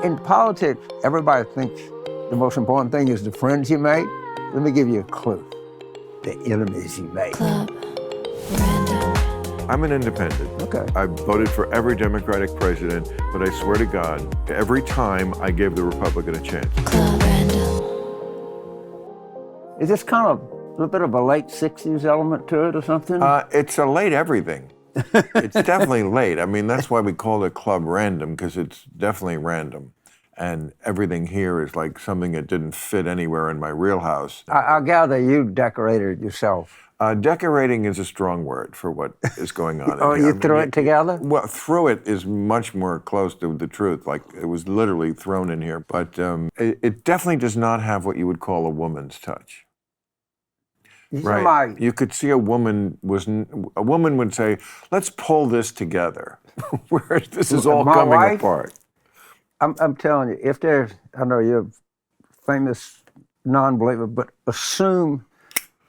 In politics, everybody thinks the most important thing is the friends you make. Let me give you a clue. The enemies you make. Club Random. I'm an independent. Okay. I voted for every Democratic president, but I swear to God, every time I gave the Republican a chance. Club Random. Is this kind of a little bit of a late 60s element to it or something? It's a late everything. It's definitely late. I mean, that's why we call it Club Random, because it's definitely random. And everything here is like something that didn't fit anywhere in my real house. I gather you decorated yourself. Decorating is a strong word for what is going on. Oh, in here. you threw it together? Well, threw it is much more close to the truth. Like, it was literally thrown in here. But it definitely does not have what you would call a woman's touch. Right. You could see a woman would say, let's pull this together. Whereas this is all coming apart. I'm telling you, if there's, I know you're a famous non-believer, but assume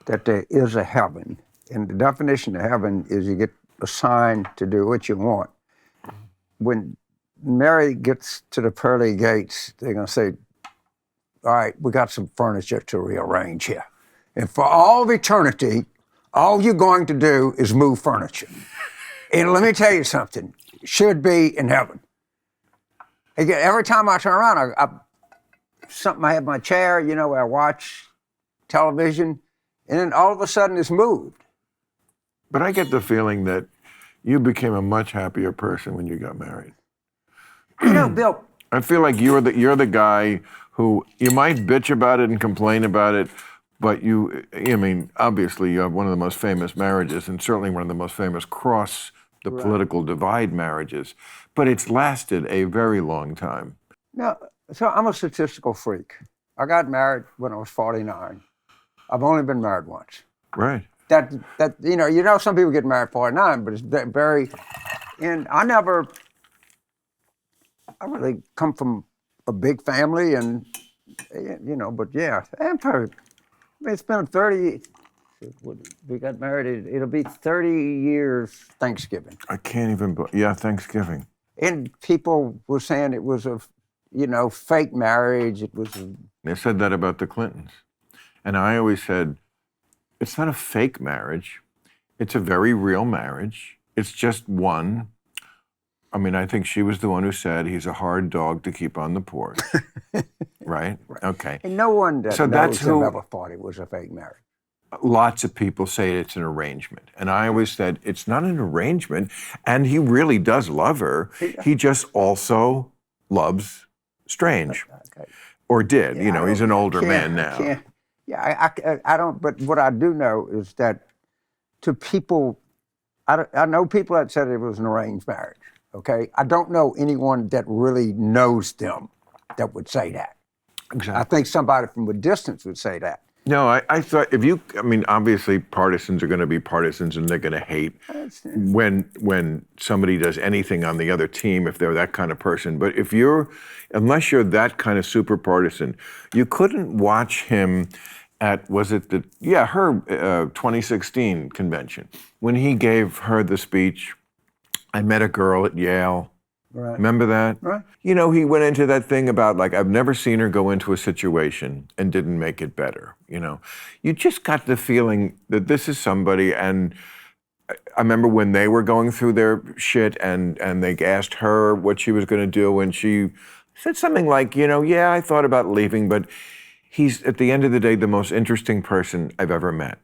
that there is a heaven. And the definition of heaven is you get assigned to do what you want. When Mary gets to the pearly gates, they're going to say, all right, we got some furniture to rearrange here. And for all of eternity, all you're going to do is move furniture. And let me tell you something, it should be in heaven. Again, every time I turn around, I have my chair, you know, where I watch television, and then all of a sudden it's moved. But I get the feeling that you became a much happier person when you got married. You know, Bill, I feel like you're the guy who, you might bitch about it and complain about it, but I mean, obviously you have one of the most famous marriages, and certainly one of the most famous cross the political divide marriages, but it's lasted a very long time. No, so I'm a statistical freak. I got married when I was 49. I've only been married once. Right. That you know, some people get married at 49, but it's very, and I really come from a big family, and you know, but yeah, it's been 30. We got married. It'll be 30 years Thanksgiving. I can't even. Yeah, Thanksgiving. And people were saying it was a, you know, fake marriage. It was. They said that about the Clintons, and I always said, it's not a fake marriage. It's a very real marriage. It's just one. I mean, I think she was the one who said he's a hard dog to keep on the porch. Right? Okay. And no one that knows him ever thought it was a fake marriage. Lots of people say it's an arrangement. And I always said, it's not an arrangement. And he really does love her. He just also loves Strange. Okay. Or did. Yeah, you know, he's an older man now. I don't, but what I do know is that to people, I know people that said it was an arranged marriage, okay? I don't know anyone that really knows them that would say that. Exactly. I think somebody from a distance would say that. No, I thought I mean, obviously partisans are going to be partisans and they're going to hate when somebody does anything on the other team if they're that kind of person. But unless you're that kind of super partisan, you couldn't watch him at, her 2016 convention. When he gave her the speech, I met a girl at Yale. Right. Remember that? Right. You know, he went into that thing about, like, I've never seen her go into a situation and didn't make it better, you know. You just got the feeling that this is somebody, and I remember when they were going through their shit and they asked her what she was going to do, and she said something like, you know, yeah, I thought about leaving, but he's, at the end of the day, the most interesting person I've ever met.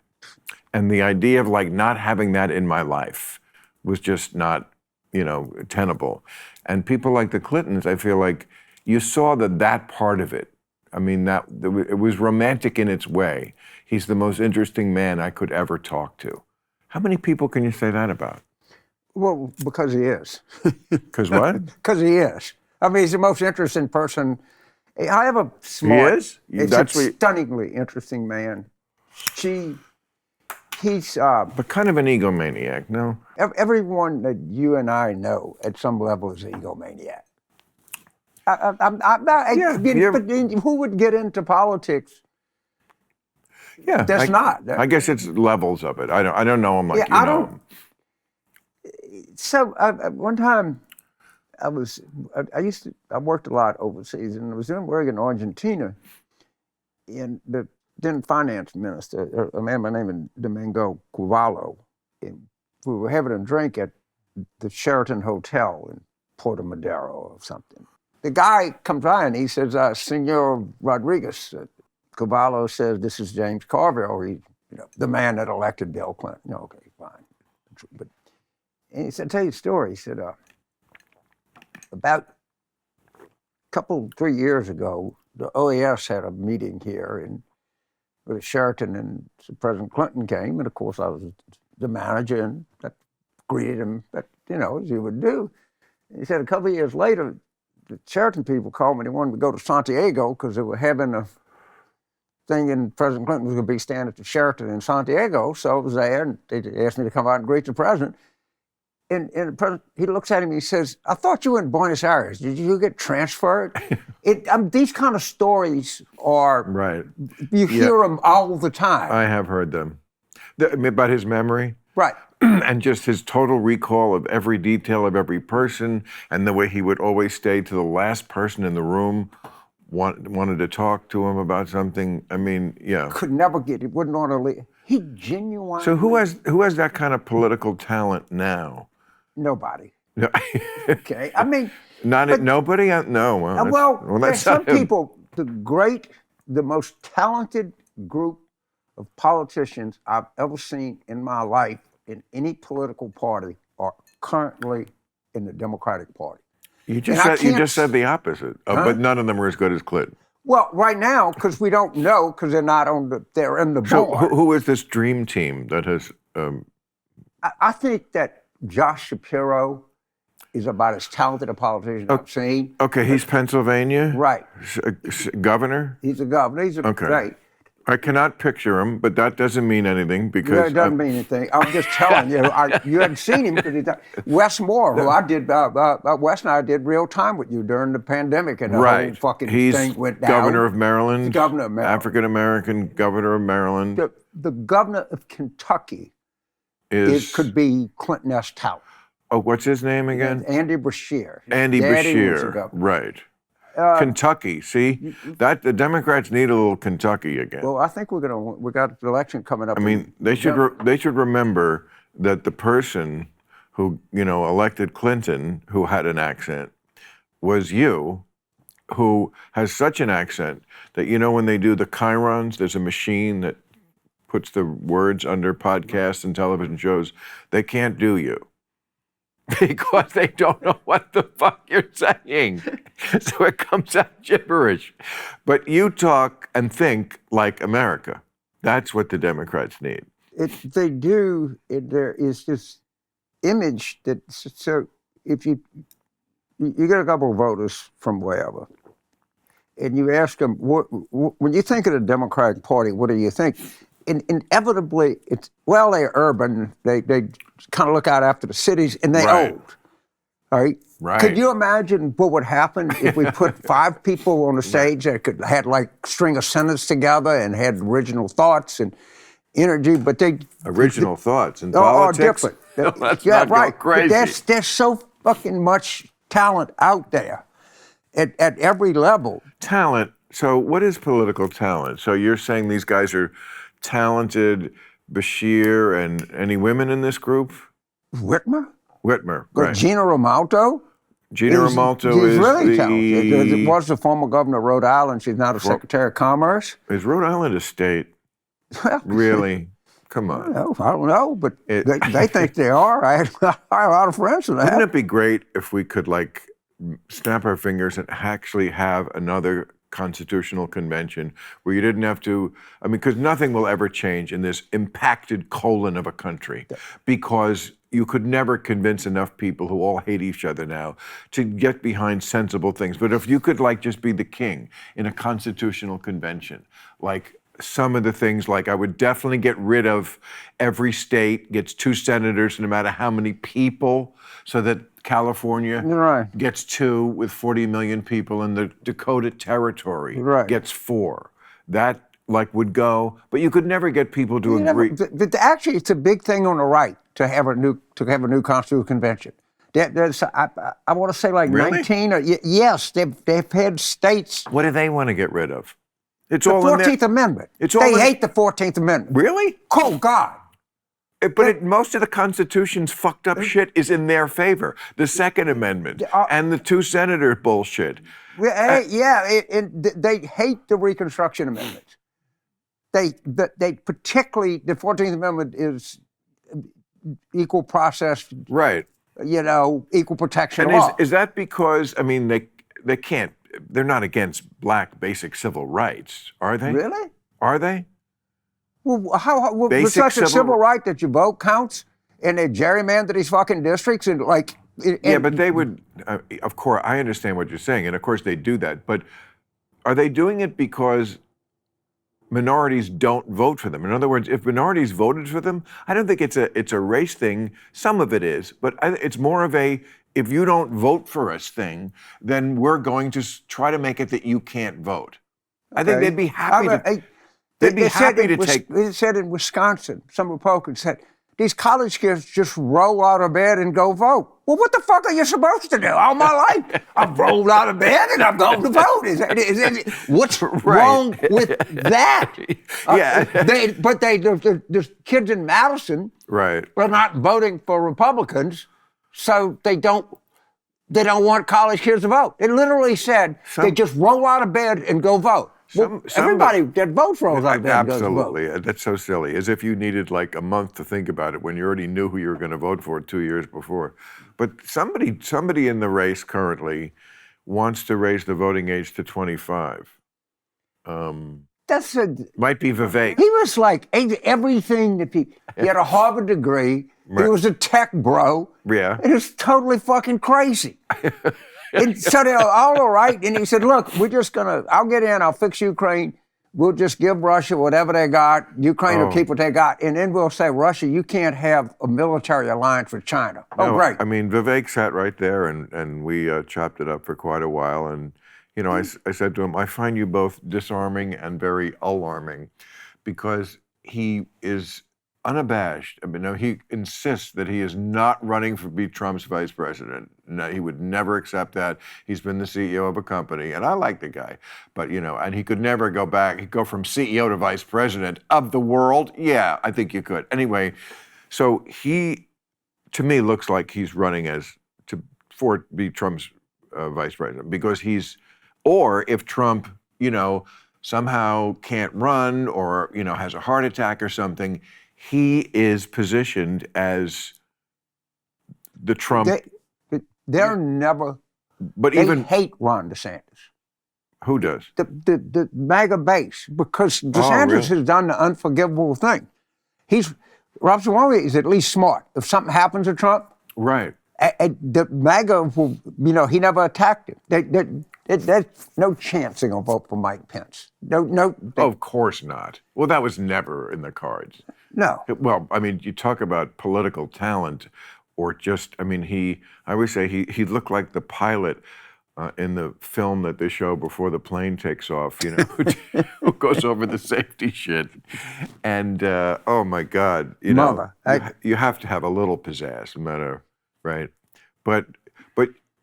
And the idea of, like, not having that in my life was just not, you know, tenable. And people like the Clintons, I feel like you saw that part of it. I mean, it was romantic in its way. He's the most interesting man I could ever talk to. How many people can you say that about? Well, because he is. Because what? Because he is. I mean, he's the most interesting person. I have a smart... He is? He's a stunningly interesting man. He's... but kind of an egomaniac, no? Everyone that you and I know at some level is an egomaniac. But who would get into politics? Yeah, I guess it's levels of it. I don't know him like you know him. So one time, I worked a lot overseas, and I was doing work in Argentina, and the then finance minister, a man by the name of Domingo Cavallo, and we were having a drink at the Sheraton Hotel in Puerto Madero or something. The guy comes by and he says, Senor Rodriguez, Cavallo says, this is James Carville, the man that elected Bill Clinton. Okay, fine. But, and he said, tell you a story. He said, about 3 years ago, the OAS had a meeting here with Sheraton, and President Clinton came, and of course I was the manager, and I greeted him, as you would do. And he said a couple of years later, the Sheraton people called me. They wanted to go to Santiago because they were having a thing, and President Clinton was going to be staying at the Sheraton in Santiago. So I was there, and they asked me to come out and greet the president. And the president, he looks at him and he says, I thought you were in Buenos Aires. Did you get transferred? These kind of stories are, right. You hear them all the time. I have heard them. About his memory? Right. And just his total recall of every detail of every person, and the way he would always stay to the last person in the room, wanted to talk to him about something. I mean, yeah. Could never get it, wouldn't want to leave. He genuinely... So who has that kind of political talent now? Nobody. No. Okay, I mean... Nobody? No. Well, there's some people, the most talented group of politicians I've ever seen in my life in any political party are currently in the Democratic Party. You just said the opposite, but none of them are as good as Clinton. Well, right now, because we don't know, because they're not they're in the board. So who is this dream team that has... I think that Josh Shapiro is about as talented a politician I've seen. Okay, he's Pennsylvania? Right. Governor? He's a governor. Right. I cannot picture him, but that doesn't mean anything because... It doesn't mean anything. I'm just telling you. You hadn't seen him because Wes Moore, who I did, Wes and I did real time with you during the pandemic, and the whole fucking thing went down. Governor of Maryland. He's governor of Maryland. African-American governor of Maryland. The governor of Kentucky could be Clinton-esque talent. Oh, what's his name again? Andy Beshear. Andy Beshear, right. Kentucky, see? The Democrats need a little Kentucky again. Well, I think we got the election coming up. I mean, they should remember that the person who, elected Clinton, who had an accent, was you, who has such an accent that, when they do the chyrons, there's a machine that puts the words under podcasts and television shows, they can't do you. Because they don't know what the fuck you're saying. So it comes out gibberish. But you talk and think like America. That's what the Democrats need. They do. There is this image that, so if you get a couple of voters from wherever, and you ask them, when you think of the Democratic Party, what do you think? Inevitably, they're urban. They kind of look out after the cities, and they're old. All right? Right. Could you imagine what would happen if we put 5 people on the stage that had string a sentence together and had original thoughts and energy, but original thoughts in politics? Are different. Let's not go crazy. But there's so fucking much talent out there at every level. Talent. So what is political talent? So you're saying these guys are talented, Beshear, and any women in this group? Whitmer, right. Gina Ramalto. Gina Ramalto is really talented. It was the former governor of Rhode Island. She's now the Secretary of Commerce. Is Rhode Island a state? Really? Come on. I don't know, but they think they are. I have a lot of friends in that. Wouldn't it be great if we could snap our fingers and actually have another constitutional convention where you didn't have to, because nothing will ever change in this impacted colon of a country, because you could never convince enough people who all hate each other now to get behind sensible things. But if you could just be the king in a constitutional convention, some of the things, I would definitely get rid of every state gets 2 senators no matter how many people, so that California gets 2 with 40 million people, and the Dakota Territory gets 4. That would go, but you could never get people to agree. Actually, it's a big thing on the right to have a new constitutional convention. I want to say like Really? 19 or yes, they've had states. What do they want to get rid of? It's The all in there. 14th Amendment. It's all they in- hate the 14th Amendment. Really? Oh God. Most of the Constitution's fucked up shit is in their favor. The Second Amendment and the two senator bullshit. They hate the Reconstruction Amendment. They particularly, the 14th Amendment is equal process, Right. Equal protection And law. is that because, I mean, they can't, they're not against black basic civil rights, are they? Really? Are they? Well, how was Basic such a civil- civil right that your vote counts and they gerrymander these fucking districts and like. Yeah, but they would, of course, I understand what you're saying, and of course they do that, but are they doing it because minorities don't vote for them? In other words, if minorities voted for them, I don't think it's a race thing. Some of it is, but it's more of a, if you don't vote for us thing, then we're going to try to make it that you can't vote. I think they'd be happy to. They'd be happy to take. They said in Wisconsin, some Republicans said, these college kids just roll out of bed and go vote. Well, what the fuck are you supposed to do? All my life, I've rolled out of bed and I'm going to vote. What's wrong with that? Yeah. The kids in Madison Right. are not voting for Republicans, so they don't want college kids to vote. It literally said they just roll out of bed and go vote. Everybody that votes rolls out of bed and goes to vote. Absolutely. That's so silly. As if you needed like a month to think about it when you already knew who you were going to vote for 2 years before. But somebody in the race currently wants to raise the voting age to 25. Might be Vivek. He was like everything that he had a Harvard degree. He was a tech bro. Yeah. It was totally fucking crazy. And so they're all right. And he said, look, I'll get in, I'll fix Ukraine. We'll just give Russia whatever they got. Ukraine will keep what they got. And then we'll say, Russia, you can't have a military alliance with China. No, Great. I mean, Vivek sat right there and we chopped it up for quite a while. And, I said to him, I find you both disarming and very alarming because he is unabashed. I mean, he insists that he is not running to be Trump's vice president. No, he would never accept that. He's been the CEO of a company, and I like the guy. But, and he could never go back. He'd go from CEO to vice president of the world. Yeah, I think you could. Anyway, so he, to me, looks like he's running to be Trump's vice president because or if Trump, somehow can't run or, has a heart attack or something, he is positioned as the Trump. They're never. But they even hate Ron DeSantis. Who does? The MAGA base, because DeSantis has done the unforgivable thing. Rob Swami is at least smart. If something happens to Trump, right? The MAGA will, he never attacked him. There's no chance they're gonna vote for Mike Pence. No. Of course not. Well, that was never in the cards. No. Well, I mean, you talk about political talent, or just, I always say he looked like the pilot in the film that they show before the plane takes off, who goes over the safety shit. And, oh my God, you have to have a little pizzazz, no matter, right? But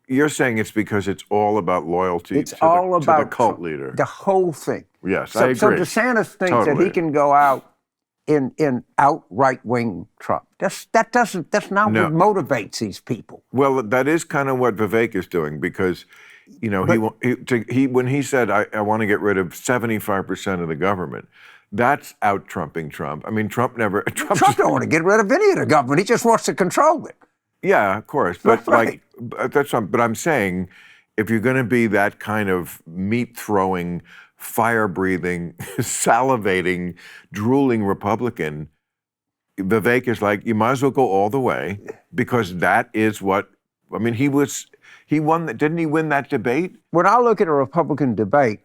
you're saying it's because it's all about loyalty to the cult leader. The whole thing. Yes, I agree. So DeSantis thinks that he can go out in outright wing Trump. That's not what motivates these people. Well, that is kind of what Vivek is doing because, when he said, I want to get rid of 75% of the government, that's out-Trumping Trump. I mean, Trump don't want to get rid of any of the government. He just wants to control it. Yeah, of course. But right. But I'm saying, if you're going to be that kind of meat-throwing, fire-breathing, salivating, drooling Republican, Vivek is like, you might as well go all the way because that is what, he won, didn't he win that debate? When I look at a Republican debate,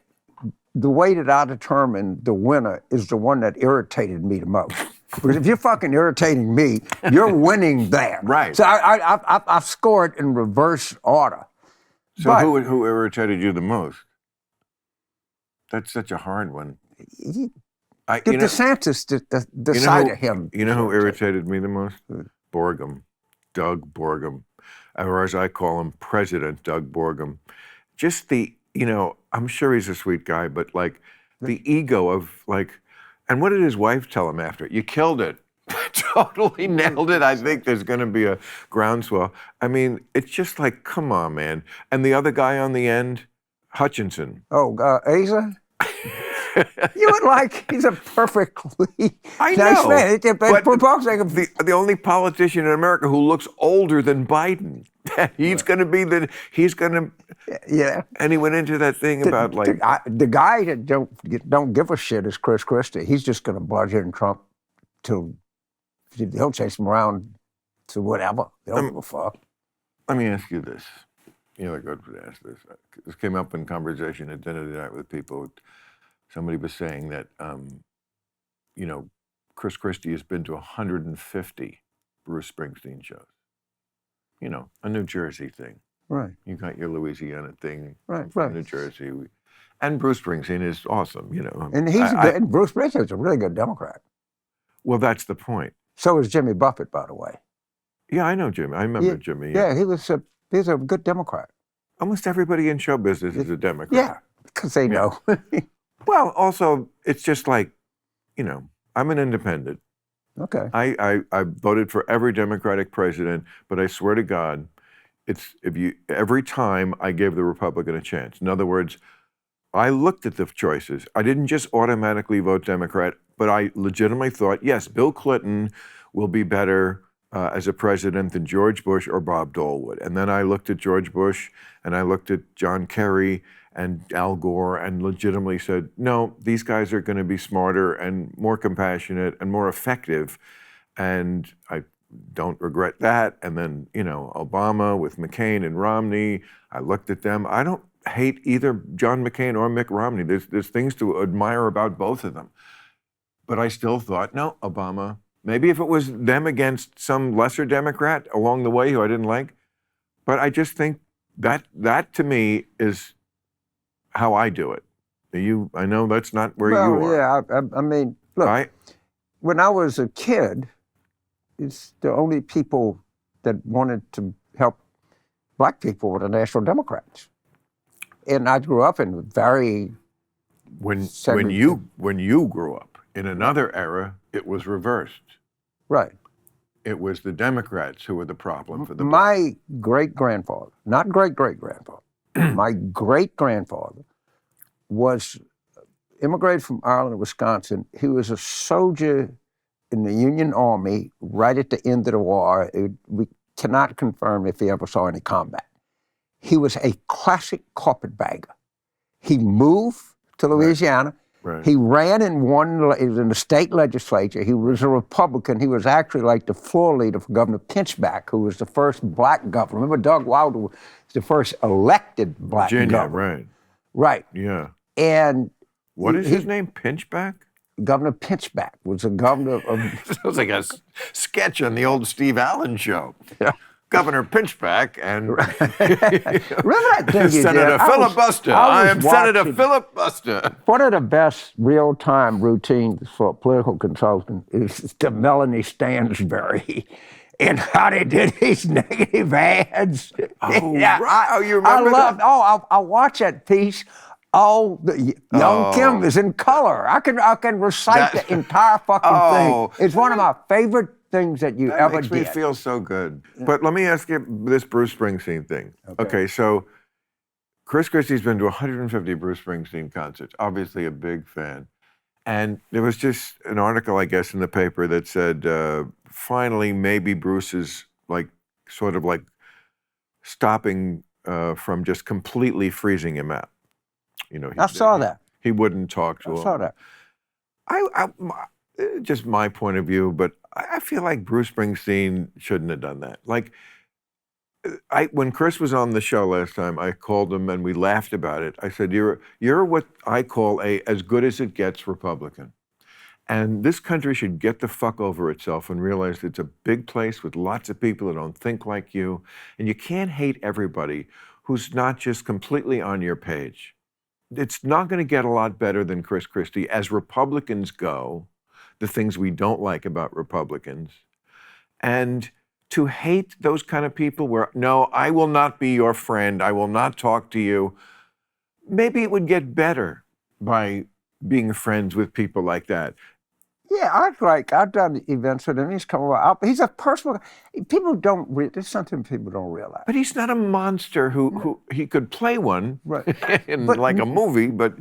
the way that I determine the winner is the one that irritated me the most. Because if you're fucking irritating me, you're winning there. Right. So I've scored in reverse order. So who irritated you the most? That's such a hard one. DeSantis, the side of him. You know who irritated me the most? Doug Borgham. or as I call him, President Doug Borgham. Just I'm sure he's a sweet guy, but like the ego of like, and what did his wife tell him after? You killed it. Totally nailed it. I think there's going to be a groundswell. I mean, it's just like, come on, man. And the other guy on the end, Hutchinson. Oh, Asa? You would like, he's a perfectly I nice know, man. but For God's sake, the only politician in America who looks older than Biden. He's going to be yeah. And he went into that thing about like the guy that don't give a shit is Chris Christie. He's just going to budge in Trump till he'll chase him around to whatever. They don't give a fuck. Let me ask you this. You're good for to ask this. This came up in conversation at dinner tonight with people. Somebody was saying that, Chris Christie has been to 150 Bruce Springsteen shows. A New Jersey thing. Right. You got your Louisiana thing. Right. New Jersey. And Bruce Springsteen is awesome, And he's good. And Bruce Springsteen's a really good Democrat. Well, that's the point. So is Jimmy Buffett, by the way. Yeah, I know Jimmy. I remember Jimmy. Yeah, he's a good Democrat. Almost everybody in show business is a Democrat. Yeah, because they know. Well, also, it's just like, I'm an independent. Okay. I voted for every Democratic president, but I swear to God, every time I gave the Republican a chance. In other words, I looked at the choices. I didn't just automatically vote Democrat, but I legitimately thought, yes, Bill Clinton will be better as a president than George Bush or Bob Dole would. And then I looked at George Bush and I looked at John Kerry and Al Gore and legitimately said, no, these guys are going to be smarter and more compassionate and more effective. And I don't regret that. And then, Obama with McCain and Romney, I looked at them. I don't hate either John McCain or Mitt Romney. There's things to admire about both of them. But I still thought, no, Obama. Maybe if it was them against some lesser Democrat along the way who I didn't like. But I just think that to me is how I do it. I know that's not where you are. Yeah, I mean, look, when I was a kid, it's the only people that wanted to help black people were the National Democrats. And I grew up in very when you grew up in another era, it was reversed. Right. It was the Democrats who were the problem for the My great-grandfather, not great-great-grandfather, my great-grandfather was immigrated from Ireland and Wisconsin. He was a soldier in the Union Army right at the end of the war. We cannot confirm if he ever saw any combat. He was a classic carpetbagger. He moved to Louisiana. Right. He ran and won. He was in the state legislature. He was a Republican. He was actually like the floor leader for Governor Pinchback, who was the first black governor. Remember, Doug Wilder was the first elected black governor. Right. Right. Yeah. And what is his name? Pinchback? Governor Pinchback was a governor of. Sounds like a sketch on the old Steve Allen show. Yeah. Governor Pinchback and Remember that thing you Senator did? Filibuster. I am Senator Filibuster. One of the best real-time routines for a political consultant is the Melanie Stansbury and how they did these negative ads. Oh, right. You remember that? I watch that piece. Oh, young Kim is in color. I can recite the entire fucking thing. It's one of my favorite things that you ever did. That makes me feel so good. But let me ask you this Bruce Springsteen thing. Okay, so Chris Christie's been to 150 Bruce Springsteen concerts, obviously a big fan. And there was just an article, I guess, in the paper that said, finally, maybe Bruce is sort of stopping from just completely freezing him out. I saw that. He wouldn't talk to him. I saw that. Just my point of view, but I feel like Bruce Springsteen shouldn't have done that. When Chris was on the show last time, I called him and we laughed about it. I said, "You're what I call a as good as it gets Republican, and this country should get the fuck over itself and realize it's a big place with lots of people that don't think like you, and you can't hate everybody who's not just completely on your page. It's not going to get a lot better than Chris Christie as Republicans go." The things we don't like about Republicans. And to hate those kind of people where, no, I will not be your friend, I will not talk to you, maybe it would get better by being friends with people like that. Yeah, I've done events with him. He's come over. He's a personal. People don't. There's something people don't realize. But he's not a monster who he could play one Right. in But- like a movie, but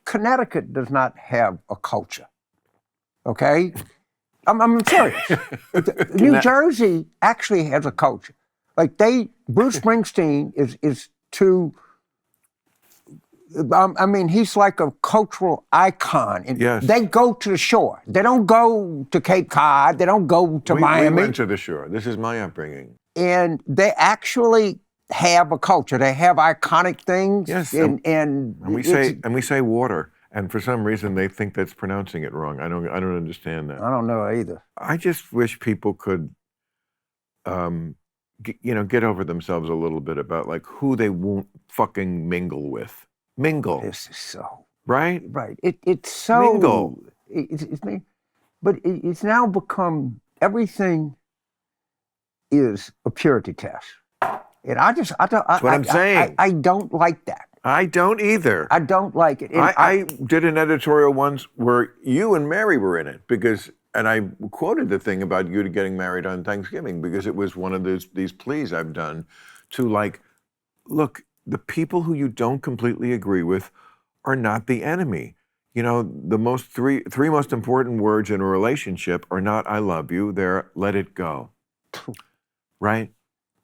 Connecticut does not have a culture. Okay, I'm serious. New Jersey actually has a culture. Like Bruce Springsteen is too. I mean, he's like a cultural icon. And Yes. They go to the shore. They don't go to Cape Cod. They don't go to Miami. We went to the shore. This is my upbringing. And they actually have a culture. They have iconic things. Yes, And we say water, and for some reason they think that's pronouncing it wrong. I don't understand that. I don't know either. I just wish people could, get over themselves a little bit about like who they won't fucking mingle with. Mingle, This is so right? right. It's so Mingle. But it's now become everything is a purity test, and I don't. That's what I'm saying. I don't like that. I don't either. I don't like it. And I did an editorial once where you and Mary were in it and I quoted the thing about you getting married on Thanksgiving because it was one of these pleas I've done to like, look, the people who you don't completely agree with are not the enemy. You know, the three most important words in a relationship are not "I love you," they're "let it go." Right?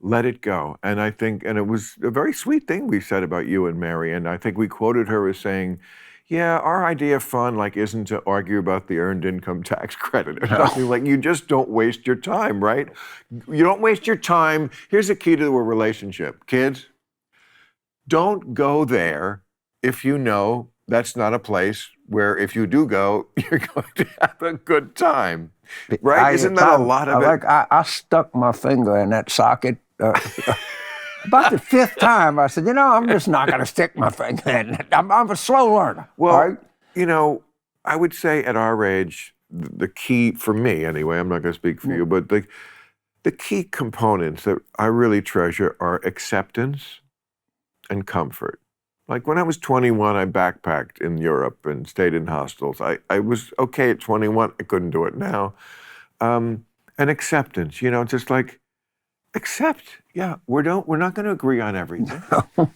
Let it go. And I think, and it was a very sweet thing we said about you and Mary, and I think we quoted her as saying, yeah, our idea of fun isn't to argue about the earned income tax credit or something. Like, you just don't waste your time, right? You don't waste your time. Here's a key to a relationship. Kids, don't go there if you know that's not a place where if you do go, you're going to have a good time. Right? Isn't that a lot of it? I stuck my finger in that socket. About the fifth time, I said, I'm just not going to stick my finger in it. I'm a slow learner. Well, right? I would say at our age, the key, for me anyway, I'm not going to speak for you, but the key components that I really treasure are acceptance and comfort. Like when I was 21, I backpacked in Europe and stayed in hostels. I was okay at 21. I couldn't do it now. And acceptance, just like, accept. Yeah, we're not going to agree on everything.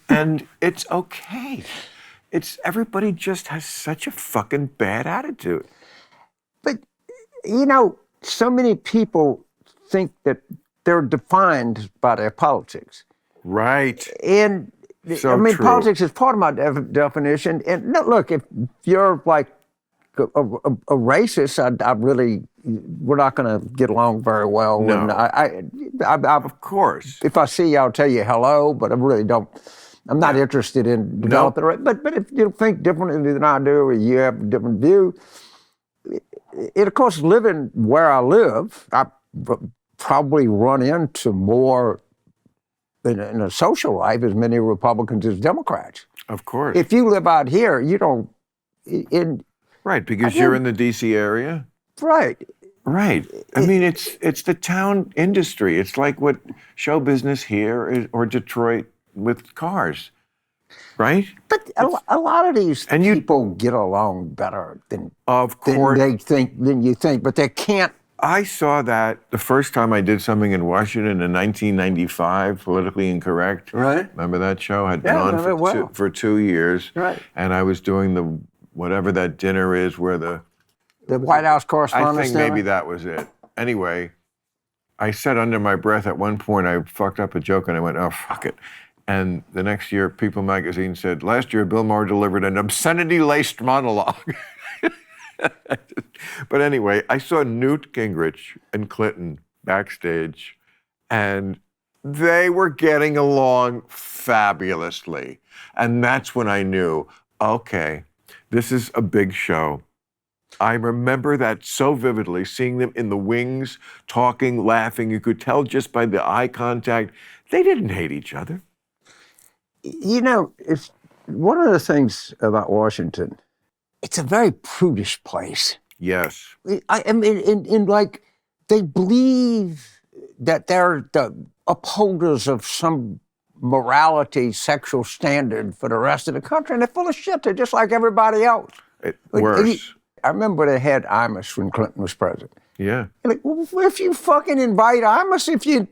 And it's okay. Everybody just has such a fucking bad attitude. But, so many people think that they're defined by their politics. Right. And So true. Politics is part of my definition. And look, if you're like a racist, we're not going to get along very well. No. And Of course. if I see you, I'll tell you hello, but I really don't. I'm not interested in developing it. But if you think differently than I do, or you have a different view, of course, living where I live, I probably run into more in a social life as many Republicans as Democrats. Of course. If you live out here, you don't. Right, because you're in the D.C. area. Right. Right. I mean, it's the town industry. It's like what show business here is, or Detroit with cars, right? But a lot of these people get along better than you think, but they can't. I saw that the first time I did something in Washington in 1995, Politically Incorrect. Right. Remember that show? I'd been on for 2 years. Right. And I was doing whatever that dinner is where the White House correspondent. I think maybe that was it. Anyway, I said under my breath at one point, I fucked up a joke and I went, oh, fuck it. And the next year, People magazine said, last year, Bill Maher delivered an obscenity-laced monologue. But anyway, I saw Newt Gingrich and Clinton backstage, and they were getting along fabulously. And that's when I knew, okay, this is a big show. I remember that so vividly, seeing them in the wings, talking, laughing. You could tell just by the eye contact, they didn't hate each other. It's one of the things about Washington. It's a very prudish place. Yes. I mean, in like, they believe that they're the upholders of some morality, sexual standard for the rest of the country, and they're full of shit. They're just like everybody else. Worse. I remember they had Imus when Clinton was president. Yeah. Like, well, if you fucking invite Imus, if you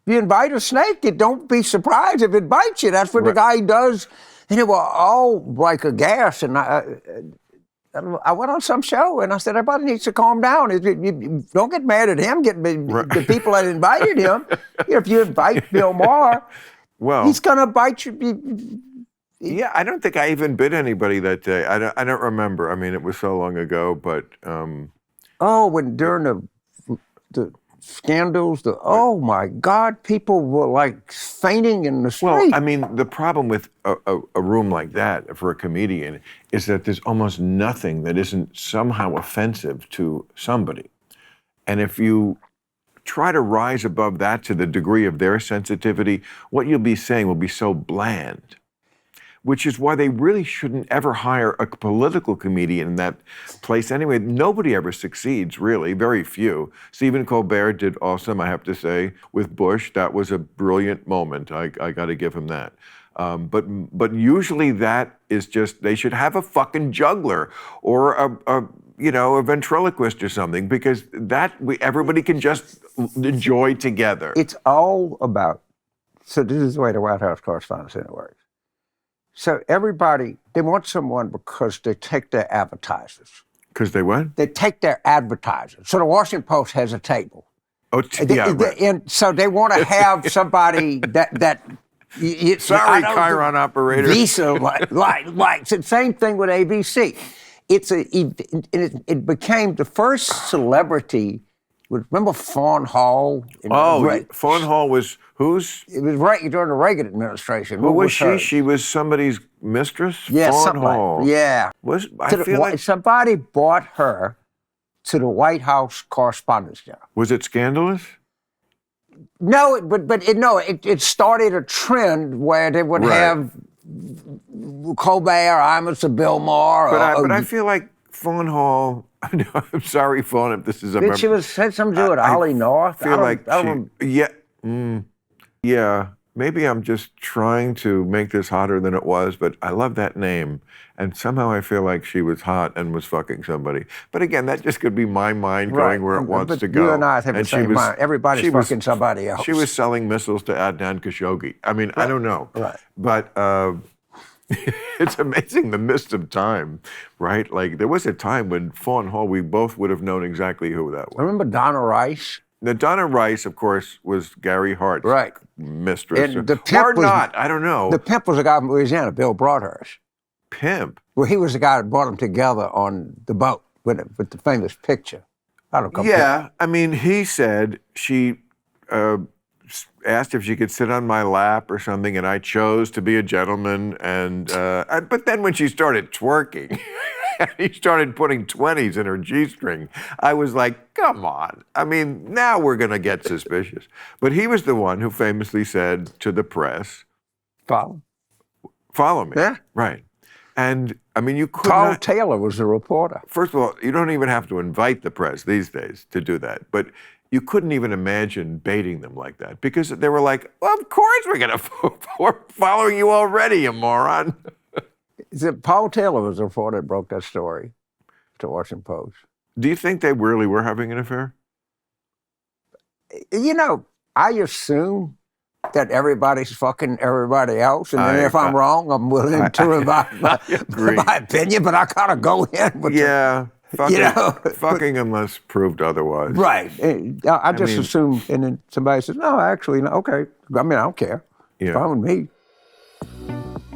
invite a snake, don't be surprised if it bites you. That's what the guy does. And they were all like aghast. And I went on some show and I said, everybody needs to calm down. You don't get mad at him. Get the people that invited him. If you invite Bill Maher, he's going to bite you. Yeah, I don't think I even bit anybody that day. I don't remember. I mean, it was so long ago, but... when during the scandals, oh my God, people were like fainting in the street. Well, I mean, the problem with a room like that for a comedian is that there's almost nothing that isn't somehow offensive to somebody. And if you try to rise above that to the degree of their sensitivity, what you'll be saying will be so bland. Which is why they really shouldn't ever hire a political comedian in that place anyway. Nobody ever succeeds, really, very few. Stephen Colbert did awesome, I have to say, with Bush. That was a brilliant moment. I got to give him that. But usually that is just, they should have a fucking juggler or a ventriloquist or something, because everybody can just enjoy together. It's all about, so this is the way the White House Correspondents' Center works. So everybody, they want someone because they take their advertisers. Because they what? They take their advertisers. So the Washington Post has a table. Oh, right. And so they want to have somebody that sorry, Chiron operator. Visa, like. It's the same thing with ABC. It became the first celebrity. Remember Fawn Hall? Fawn Hall was whose? It was right during the Reagan administration. Who was she? She was somebody's mistress? Yeah, Fawn Hall. Somebody bought her to the White House Correspondents' Center. Was it scandalous? No, it started a trend where they would have Colbert, Imus, or Bill Maher. But I feel like Fawn Hall. I'm sorry, Fawn, if this is a. She had something to do with Ollie North. Yeah. Maybe I'm just trying to make this hotter than it was, but I love that name, and somehow I feel like she was hot and was fucking somebody. But again, that just could be my mind going where it wants to go. You and I have the same mind. Everybody's fucking somebody else. She was selling missiles to Adnan Khashoggi. I mean, I don't know. Right. But it's amazing the mist of time, right? Like, there was a time when Fawn Hall, we both would have known exactly who that was. Remember Donna Rice? Now, Donna Rice, of course, was Gary Hart's mistress. And the pimp or not, I don't know. The pimp was a guy from Louisiana, Bill Broadhurst. Pimp? Well, he was the guy that brought them together on the boat with the famous picture. I don't know. Yeah, I mean, he said she asked if she could sit on my lap or something, and I chose to be a gentleman. And but then when she started twerking, he started putting 20s in her G-string, I was like, come on. I mean, now we're going to get suspicious. But he was the one who famously said to the press, Follow me. Yeah. Right. And, I mean, you could Carl not... Taylor was the reporter. First of all, you don't even have to invite the press these days to do that. But you couldn't even imagine baiting them like that, because they were like, well, of course we're going to... We're following you already, you moron. Paul Taylor was the reporter that broke that story to Washington Post. Do you think they really were having an affair? You know, I assume that everybody's fucking everybody else, and then if I'm wrong, I'm willing to revive my opinion, but I gotta go in with fucking unless proved otherwise. Right. I just assume, and then somebody says, no, actually, no, okay. I mean, I don't care. Yeah. Fine with me.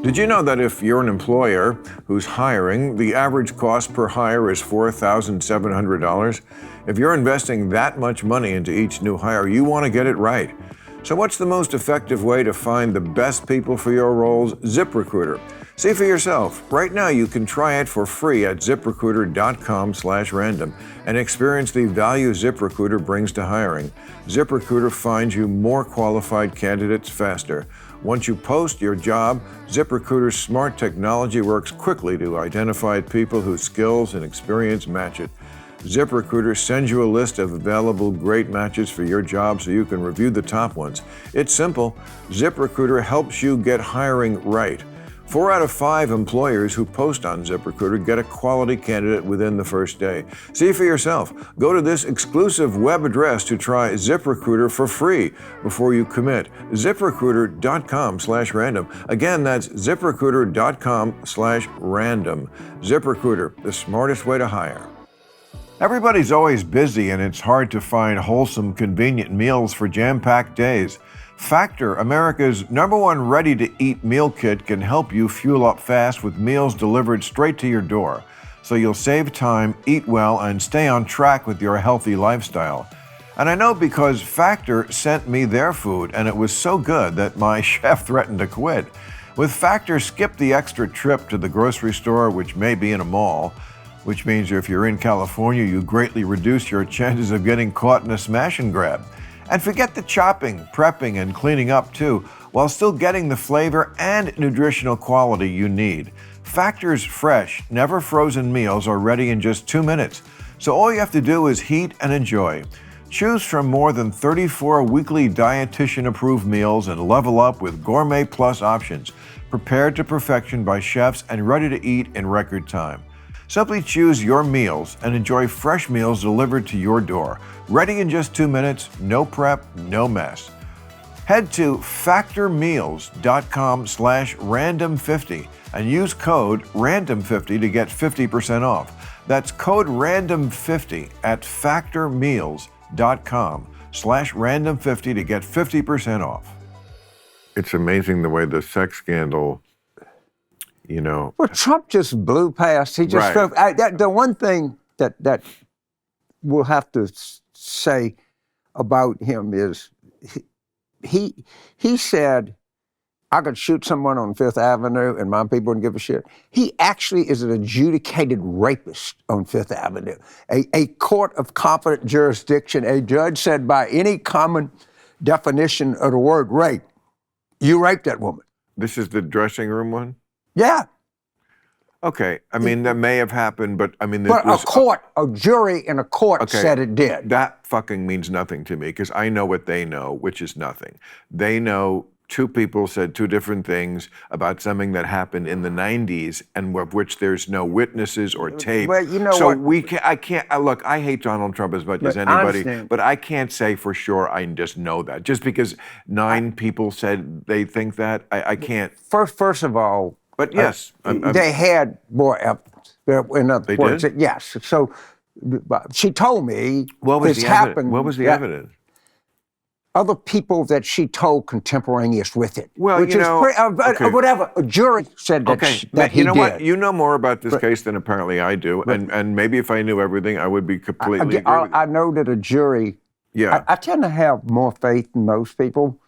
Did you know that if you're an employer who's hiring, the average cost per hire is $4,700? If you're investing that much money into each new hire, you want to get it right. So what's the most effective way to find the best people for your roles? ZipRecruiter. See for yourself. Right now, you can try it for free at ZipRecruiter.com/random and experience the value ZipRecruiter brings to hiring. ZipRecruiter finds you more qualified candidates faster. Once you post your job, ZipRecruiter's smart technology works quickly to identify people whose skills and experience match it. ZipRecruiter sends you a list of available great matches for your job so you can review the top ones. It's simple. ZipRecruiter helps you get hiring right. 4 out of 5 employers who post on ZipRecruiter get a quality candidate within the first day. See for yourself. Go to this exclusive web address to try ZipRecruiter for free before you commit. ZipRecruiter.com/random. Again, that's ZipRecruiter.com/random. ZipRecruiter, the smartest way to hire. Everybody's always busy and it's hard to find wholesome, convenient meals for jam-packed days. Factor, America's #1 ready-to-eat meal kit, can help you fuel up fast with meals delivered straight to your door. So you'll save time, eat well, and stay on track with your healthy lifestyle. And I know because Factor sent me their food and it was so good that my chef threatened to quit. With Factor, skip the extra trip to the grocery store, which may be in a mall, which means if you're in California, you greatly reduce your chances of getting caught in a smash and grab. And forget the chopping, prepping, and cleaning up too, while still getting the flavor and nutritional quality you need. Factor's fresh, never frozen meals are ready in just 2 minutes, so all you have to do is heat and enjoy. Choose from more than 34 weekly dietitian-approved meals and level up with Gourmet Plus options, prepared to perfection by chefs and ready to eat in record time. Simply choose your meals and enjoy fresh meals delivered to your door. Ready in just 2 minutes, no prep, no mess. Head to factormeals.com/random50 and use code RANDOM50 to get 50% off. That's code RANDOM50 at factormeals.com/random50 to get 50% off. It's amazing the way the sex scandal, you know. Well, Trump just blew past. He just Right. the one thing that we'll have to say about him is he said, I could shoot someone on Fifth Avenue and my people wouldn't give a shit. He actually is an adjudicated rapist on Fifth Avenue. A court of competent jurisdiction, a judge said by any common definition of the word rape, you raped that woman. This is the dressing room one? Yeah. Okay, I mean, that may have happened, but I mean, this But was, a jury in a court said it did. That fucking means nothing to me because I know what they know, which is nothing. They know 2 people said 2 different things about something that happened in the 90s and of which there's no witnesses or tape. Well, you know so what? I can't, look, I hate Donald Trump as much as I anybody, understand. but I can't say for sure I just know that. Just because 9 people said they think that, I can't. First of all, But yes, they had more evidence. In other words, did? yes. So she told me what was this the happened. evidence? What was the that evidence? Other people that she told contemporaneous with it. Well, which you is know, okay. whatever. A jury said that, that he you know did. what? You know more about this case than apparently I do, and maybe if I knew everything, I would be completely agree with you. I know that a jury. Yeah. I tend to have more faith than most people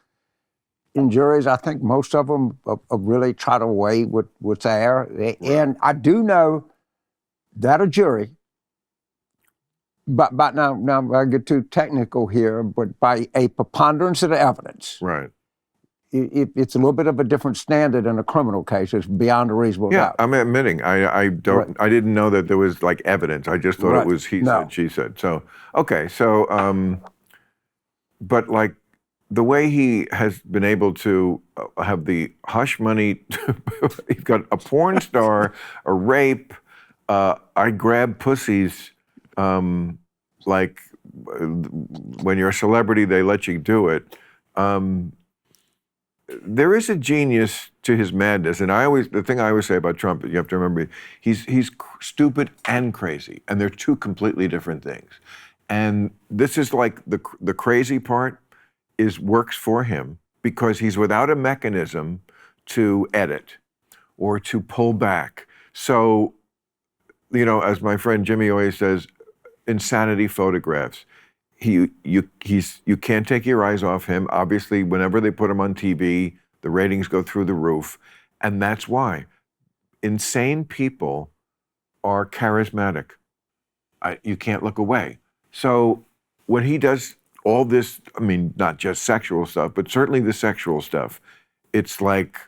in juries. I think most of them really try to weigh what's there, and I do know that a jury. But now I get too technical here, but by a preponderance of the evidence, Right. It's a little bit of a different standard in a criminal case. It's beyond a reasonable doubt. I'm admitting I don't. Right. I didn't know that there was like evidence. I just thought Right. it was he No. said, she said. So okay, so but like the way he has been able to have the hush money, he's got a porn star, a rape, I grab pussies, like when you're a celebrity, they let you do it. There is a genius to his madness, and the thing I always say about Trump, you have to remember, he's stupid and crazy, and they're 2 completely different things. And this is like the crazy part works for him because he's without a mechanism to edit or to pull back. So, you know, as my friend Jimmy always says, insanity photographs. You can't take your eyes off him. Obviously, whenever they put him on TV, the ratings go through the roof. And that's why insane people are charismatic. You can't look away. So when he does all this, I mean, not just sexual stuff, but certainly the sexual stuff, it's like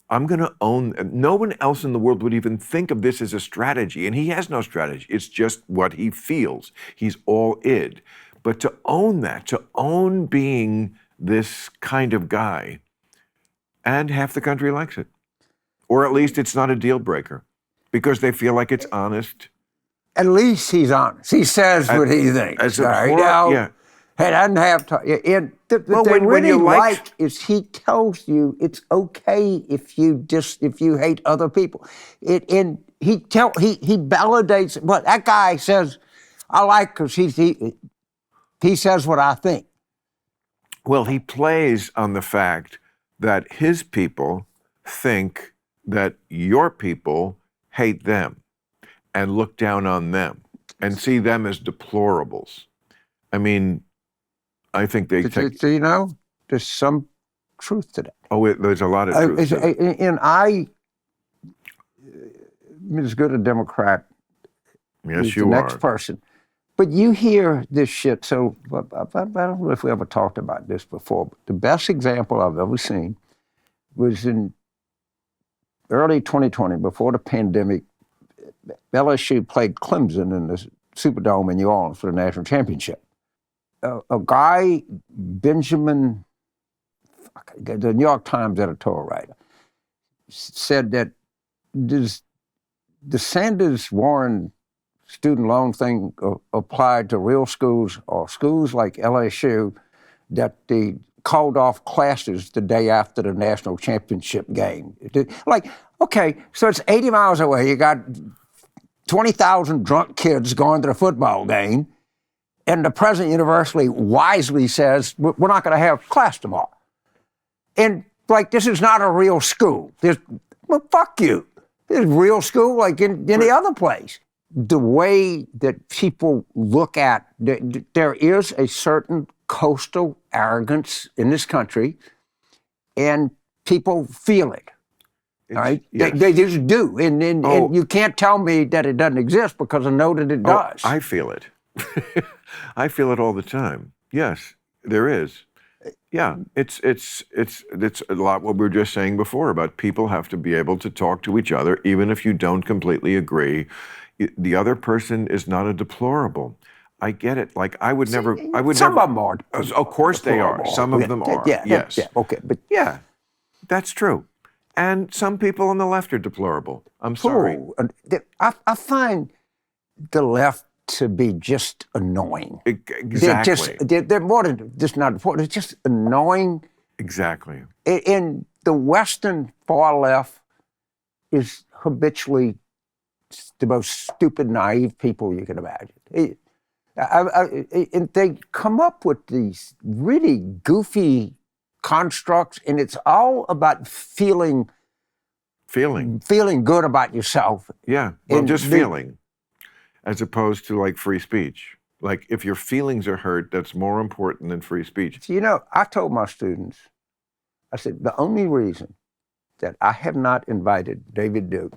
I'm going to own. No one else in the world would even think of this as a strategy, and he has no strategy. It's just what he feels. He's all id. But to own that, to own being this kind of guy, and half the country likes it. Or at least it's not a deal breaker because they feel like it's honest. At least he's honest. He says what he thinks. As a yeah. He doesn't have to. When you like is he tells you it's okay if you hate other people. He validates what that guy says. I like because he says what I think. Well, he plays on the fact that his people think that your people hate them and look down on them and see them as deplorables. I mean, I think they take... Do you know, there's some truth to that. Oh, there's a lot of truth to that. And I'm as good a Democrat as the next person. But you hear this shit, so I don't know if we ever talked about this before, but the best example I've ever seen was in early 2020, before the pandemic. LSU played Clemson in the Superdome in New Orleans for the national championship. A guy, Benjamin, the New York Times editorial writer, said that the Sanders-Warren student loan thing applied to real schools or schools like LSU that they called off classes the day after the national championship game. Like, okay, so it's 80 miles away. You got 20,000 drunk kids going to the football game, and the president of the university wisely says, we're not going to have class tomorrow. And, like, this is not a real school. Well, fuck you. This is real school like in any other place. The way that people look at, there is a certain coastal arrogance in this country, and people feel it. Right? Yes. They just do. And you can't tell me that it doesn't exist because I know that it does. I feel it. I feel it all the time. Yes, there is. Yeah, it's a lot what we were just saying before about people have to be able to talk to each other, even if you don't completely agree. The other person is not a deplorable. I get it. Like I would never. Some of them are. Of course they are. Some of them are. Yes. Yeah. Okay. But yeah, that's true. And some people on the left are deplorable. I'm sorry. I find the left to be just annoying. Exactly. They're more than just not important. It's just annoying. Exactly. And the Western far left is habitually the most stupid, naive people you can imagine. And they come up with these really goofy constructs, and it's all about feeling good about yourself. Yeah, well, just feeling, as opposed to like free speech. Like if your feelings are hurt, that's more important than free speech. You know, I told my students, I said, the only reason that I have not invited David Duke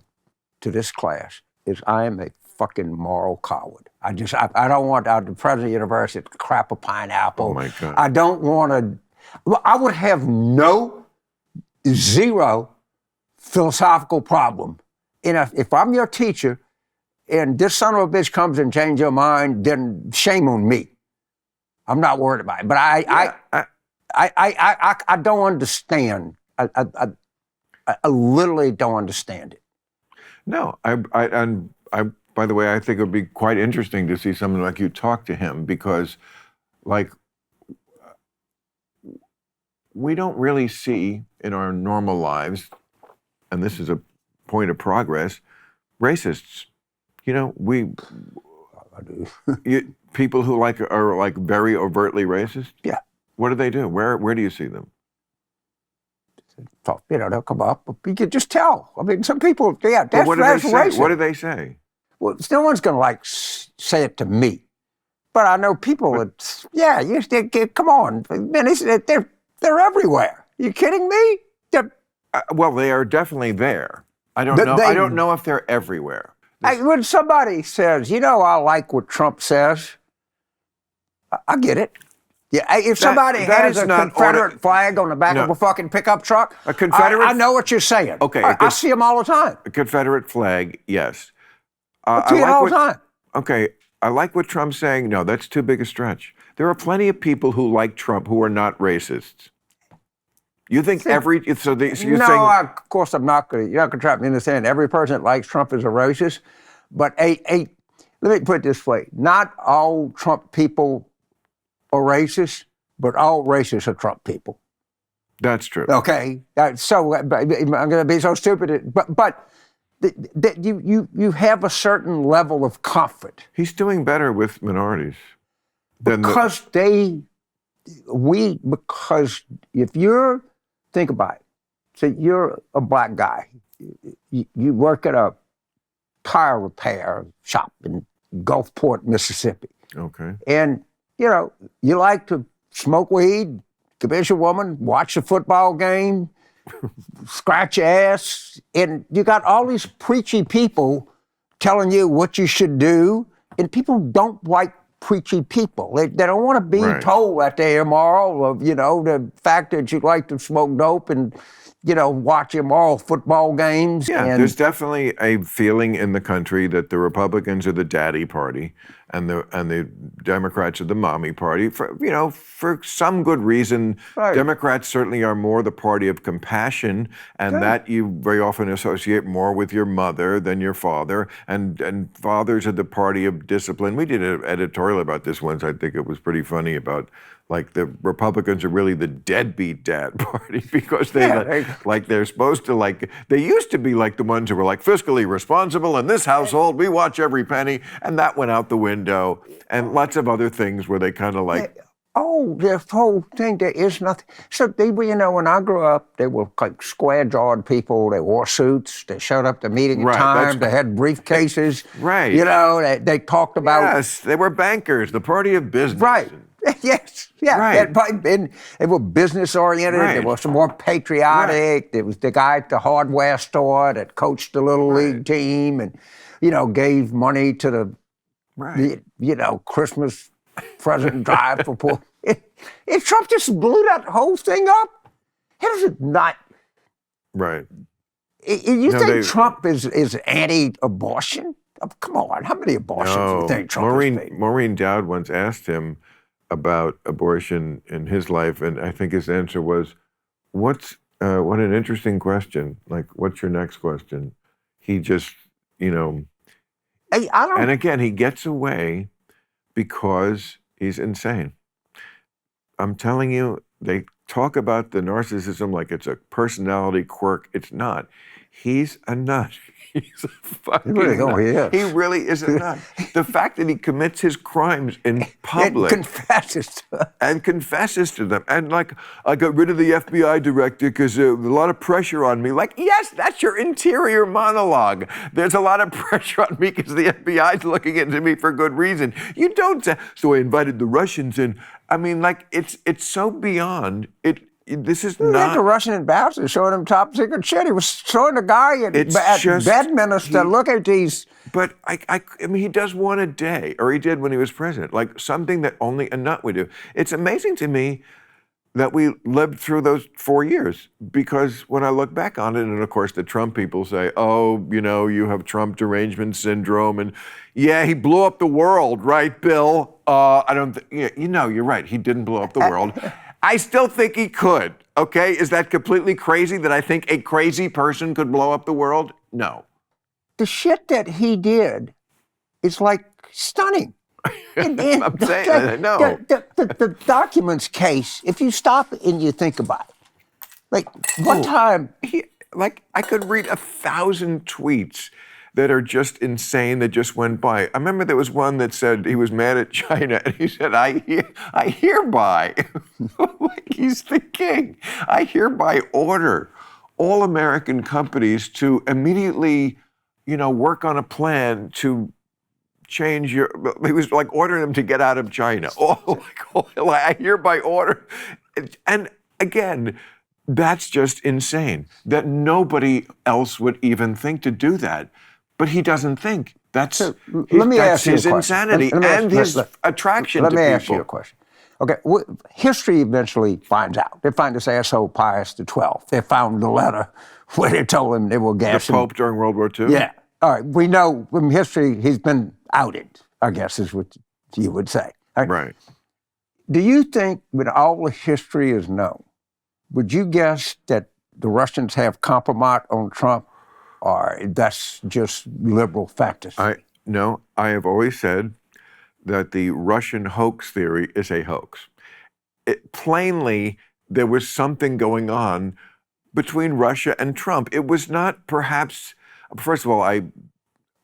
to this class is I am a fucking moral coward. I don't want the president of the university to crap a pineapple. Oh my God. I don't want to. I would have zero philosophical problem. And if I'm your teacher and this son of a bitch comes and changes your mind, then shame on me. I'm not worried about it. But I don't understand. I literally don't understand it. No, by the way, I think it would be quite interesting to see someone like you talk to him because, like, we don't really see in our normal lives, and this is a point of progress, racists. You know, people who are very overtly racist. Yeah. What do they do? Where do you see them? You know, they'll come up. You can just tell. I mean, some people, that's racist. What do they say? Well, no one's going to say it to me, but I know people that, come on, man, they're everywhere. You kidding me? Well, they are definitely there. I don't know. I don't know if they're everywhere. When somebody says, I like what Trump says, I get it. Yeah, if somebody that has is a not Confederate flag on the back of a fucking pickup truck, A Confederate- I know what you're saying. Okay, I see them all the time. A Confederate flag, yes. I see it all the time. Okay, I like what Trump's saying. No, that's too big a stretch. There are plenty of people who like Trump who are not racists. You think so you're saying... Of course I'm not going to. You're not going to trap me into saying every person that likes Trump is a racist. But let me put it this way: not all Trump people are racist, but all racists are Trump people. That's true. Okay, so I'm going to be so stupid, but you have a certain level of comfort. He's doing better with minorities. Because if you're, think about it, so you're a black guy, you work at a tire repair shop in Gulfport, Mississippi. Okay. And, you like to smoke weed, convince a woman, watch a football game, scratch your ass, and you got all these preachy people telling you what you should do, and people don't like preachy people. They don't want to be told that they're immoral of, the fact that you like to smoke dope and, watch immoral football games. Yeah, there's definitely a feeling in the country that the Republicans are the daddy party and the Democrats are the mommy party. For some good reason, Democrats certainly are more the party of compassion, and that you very often associate more with your mother than your father, and fathers are the party of discipline. We did an editorial about this once. I think it was pretty funny about the Republicans are really the deadbeat dad party because they're supposed to they used to be the ones who were fiscally responsible in this household. We watch every penny, and that went out the window, and lots of other things where they kind of this whole thing, there is nothing. So when I grew up, they were square-jawed people. They wore suits. They showed up to meeting at time. They had briefcases. Right. They talked about. Yes, they were bankers. The party of business. Right. Yes, yeah. Right. They were business oriented. They were some more patriotic. Right. There was the guy at the hardware store that coached the little league team, and gave money to the Christmas present drive for poor. If Trump just blew that whole thing up, how does it not? Right. You think Trump is anti-abortion? Oh, come on, how many abortions do you think Trump has made? Maureen Dowd once asked him about abortion in his life, and I think his answer was, what an interesting question. What's your next question? He just, And again, he gets away because he's insane. I'm telling you, they talk about the narcissism like it's a personality quirk. It's not. He's a nut. He's a fucking nut. He really is a nut. The fact that he commits his crimes in public and confesses to them, and I got rid of the FBI director because there was a lot of pressure on me. Yes, that's your interior monologue. There's a lot of pressure on me because the FBI's looking into me for good reason. You don't say. So I invited the Russians in. I mean, it's so beyond it. This is not the Russian ambassador showing him top secret shit. He was showing the guy at Bedminster. Look at these. But I mean, he does one a day, or he did when he was president. Something that only a nut would do. It's amazing to me that we lived through those 4 years, because when I look back on it, and of course the Trump people say, "Oh, you have Trump derangement syndrome," and yeah, he blew up the world, right, Bill? I don't. You're right. He didn't blow up the world. I still think he could, okay? Is that completely crazy that I think a crazy person could blow up the world? No. The shit that he did is stunning. I'm saying, no. The documents case, if you stop and you think about it, one time... I could read 1,000 tweets that are just insane that just went by. I remember there was one that said he was mad at China, and he said, I hereby, he's the king, I hereby order all American companies to immediately, work on a plan to change he was ordering them to get out of China. I hereby order. And again, that's just insane, that nobody else would even think to do that. But he doesn't think. That's his insanity and his attraction to people. Let me ask you a question. Okay, history eventually finds out. They find this asshole Pius XII. They found the letter where they told him they were The gassing. Pope during World War II? Yeah. All right, we know from history he's been outed, I guess is what you would say. All right. Right. Do you think, when all the history is known, would you guess that the Russians have compromise on Trump, or that's just liberal factors? No, I have always said that the Russian hoax theory is a hoax. Plainly, there was something going on between Russia and Trump. It was not perhaps, first of all, I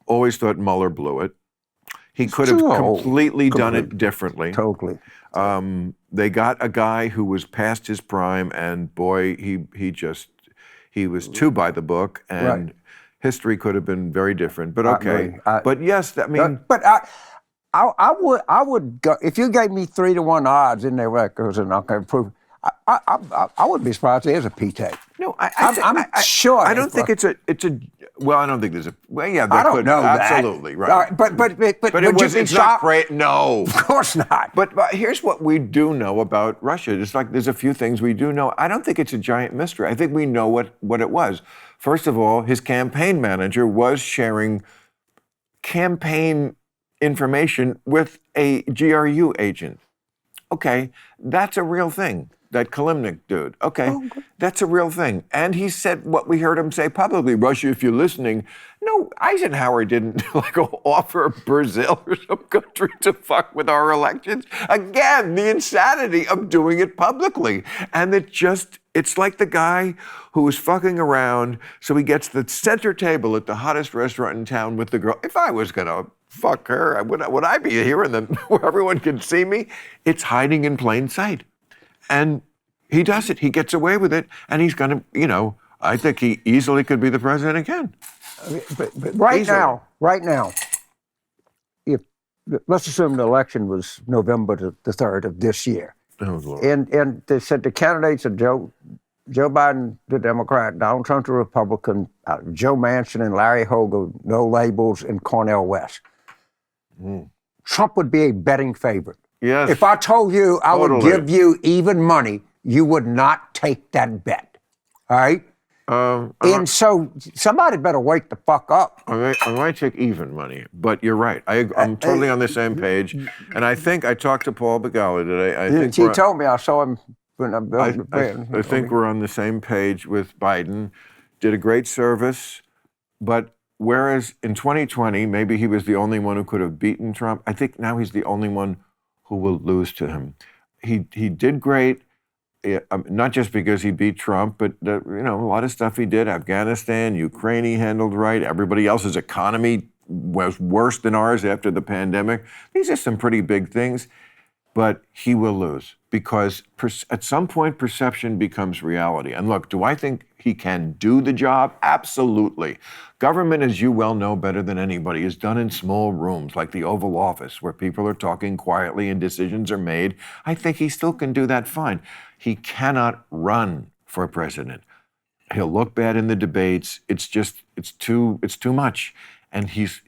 always thought Mueller blew it. He could have completely done it differently. Totally. They got a guy who was past his prime, and boy, he was too by the book, and history could have been very different. But okay, but yes, I mean, but I would go if you gave me 3-1 odds in their records, and I can prove. I wouldn't be surprised there's a P-tape. No, I'm sure. I don't think it's a. Well, I don't think there's a. Well, yeah, there I don't could know that. Absolutely, right. All right, but would you be it's shocked? not great. No, Of course not. But here's what we do know about Russia. It's like there's a few things we do know. I don't think it's a giant mystery. I think we know what it was. First of all, his campaign manager was sharing campaign information with a GRU agent. Okay, that's a real thing. That Kalimnik dude. Okay, that's a real thing. And he said what we heard him say publicly, Russia, if you're listening. No, Eisenhower didn't offer Brazil or some country to fuck with our elections. Again, the insanity of doing it publicly. And it's like the guy who was fucking around, so he gets the center table at the hottest restaurant in town with the girl. If I was gonna fuck her, would I be here where everyone can see me? It's hiding in plain sight. And he does it. He gets away with it. And he's going to, I think he easily could be the president again. But right now, if let's assume the election was November the 3rd of this year. Oh, Lord. And they said the candidates are Joe Biden, the Democrat, Donald Trump, the Republican, Joe Manchin and Larry Hogan, no labels, and Cornel West. Trump would be a betting favorite. Yes. If I told you I would give you even money, you would not take that bet. All right? And so somebody better wake the fuck up. I might take even money, but you're right. I'm totally on the same page. And I think I talked to Paul Begala today. He told me, I saw him when I built the bed. I think we're on the same page with Biden. Did a great service, but whereas in 2020, maybe he was the only one who could have beaten Trump, I think now he's the only one who will lose to him. He did great, not just because he beat Trump, but a lot of stuff he did. Afghanistan, Ukraine, he handled right. Everybody else's economy was worse than ours after the pandemic. These are some pretty big things, but he will lose because at some point perception becomes reality. And look, do I think he can do the job? Absolutely. Government, as you well know better than anybody, is done in small rooms like the Oval Office where people are talking quietly and decisions are made. I think he still can do that fine. He cannot run for president. He'll look bad in the debates. It's too much. And he's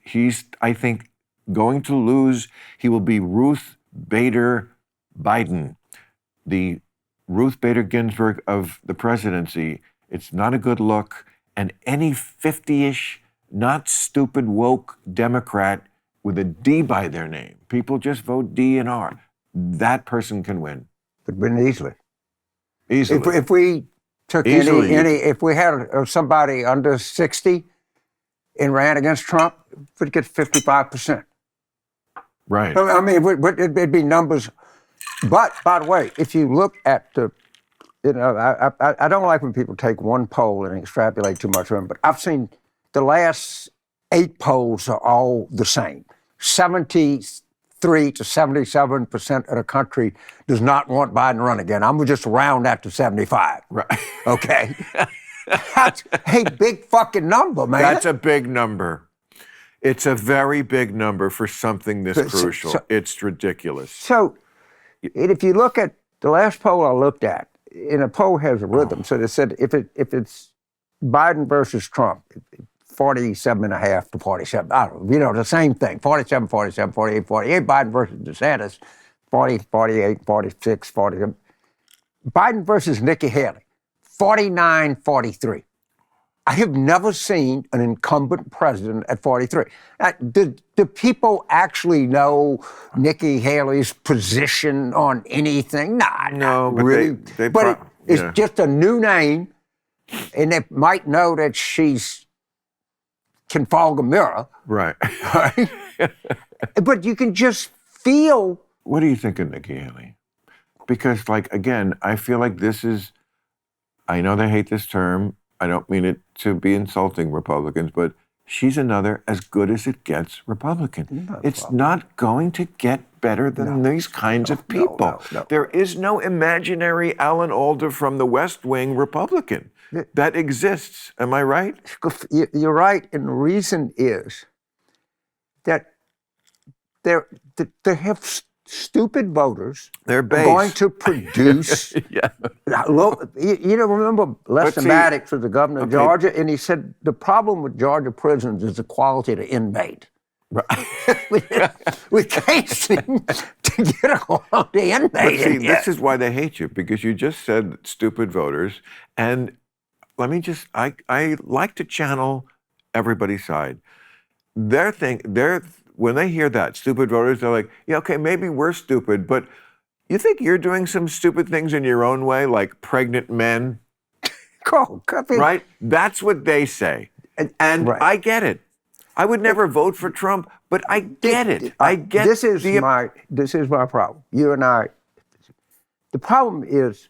I think going to lose. He will be Ruth Bader Biden, the Ruth Bader Ginsburg of the presidency. It's not a good look. And any 50-ish, not stupid, woke Democrat with a D by their name, people just vote D and R, that person can win. Could win easily. Easily. If we took if we had somebody under 60 and ran against Trump, we'd get 55%. Right. I mean, it'd be numbers. But, by the way, if you look at I don't like when people take one poll and extrapolate too much from it, but I've seen the last 8 polls are all the same. 73 to 77% of the country does not want Biden to run again. I'm just round after 75. Right. Okay? That's a big fucking number, man. That's a big number. It's a very big number for something this crucial. It's ridiculous. So, if you look at the last poll I looked at, and a poll has a rhythm, so they said if it's Biden versus Trump, 47.5 to 47, I don't know, the same thing, 47, 47, 48, 48, Biden versus DeSantis, 40, 48, 46, 40. Biden versus Nikki Haley, 49-43. I have never seen an incumbent president at 43. Do people actually know Nikki Haley's position on anything? Nah, No, not but really. It's yeah. just a new name, and they might know that she's can fog a mirror. Right. Right? But you can just feel. What do you think of Nikki Haley? Because, like, again, I feel like this is, I know they hate this term. I don't mean it to be insulting Republicans, but she's another as good as it gets Republican. It's not going to get better than these kinds of people. No. There is no imaginary Alan Alda from the West Wing Republican that exists. Am I right? You're right, and the reason is that they have stupid voters. They're base. Going to produce. Yeah. You know, remember Lester Maddox was the governor of Georgia, and he said the problem with Georgia prisons is the quality of the inmate. Right. we can't seem to get along the inmate. But see, this is why they hate you, because you just said stupid voters. And let me just, I like to channel everybody's side. When they hear that, stupid voters, they're like, yeah, okay, maybe we're stupid, but you think you're doing some stupid things in your own way, like pregnant men? Right? That's what they say. And right. I get it. I would never vote for Trump, but I get it. I get this is my problem. You and I. The problem is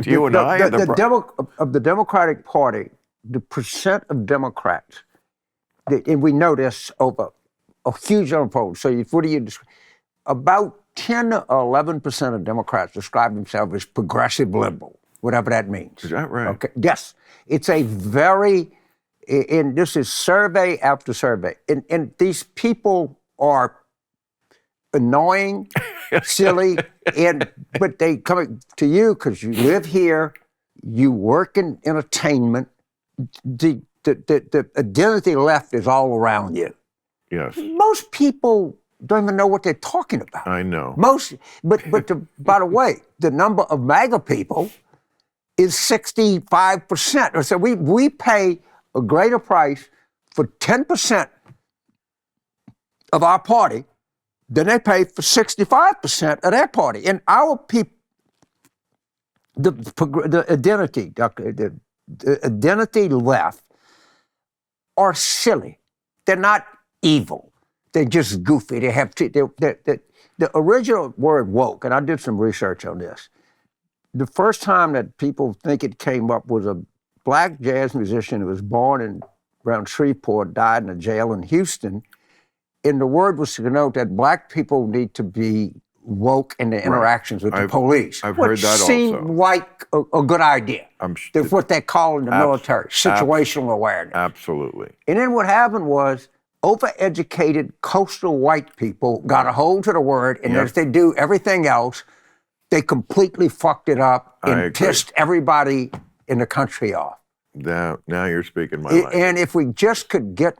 you and I are of the Democratic Party, the percent of Democrats, and we know this over a huge number of polls. So what do you describe? About 10 or 11% of Democrats describe themselves as progressive liberal, whatever that means. Is that right? Okay. Yes. It's a very, and this is survey after survey, and these people are annoying, silly, but they come to you because you live here, you work in entertainment, the identity left is all around you. Yes. Most people don't even know what they're talking about. I know. By the way, the number of MAGA people is 65%. So we pay a greater price for 10% of our party than they pay for 65% of their party. And our people, the identity left are silly. They're not evil. They're just goofy. They have the original word woke, and I did some research on this. The first time that people think it came up was a black jazz musician who was born around Shreveport, died in a jail in Houston. And the word was to denote that black people need to be woke in their interactions with the police. I've heard that also. Which seemed like a good idea. That's what they call in the military, situational awareness. Absolutely. And then what happened was overeducated coastal white people got a hold to the word, and as they do everything else, they completely fucked it up and pissed everybody in the country off. Now you're speaking my language. And if we just could get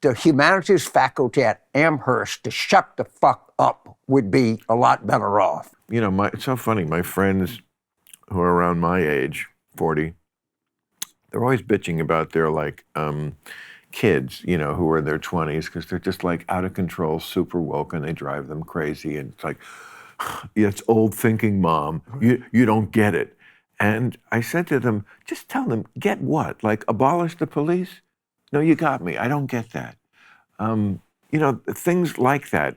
the humanities faculty at Amherst to shut the fuck up, we'd be a lot better off. You know, it's so funny. My friends who are around my age, 40, they're always bitching about their kids, you know, who are in their 20s, because they're just like out of control, super woke, and they drive them crazy. And it's like, it's old thinking, Mom. You don't get it. And I said to them, just tell them, get what? Like abolish the police? No, you got me. I don't get that. You know, things like that.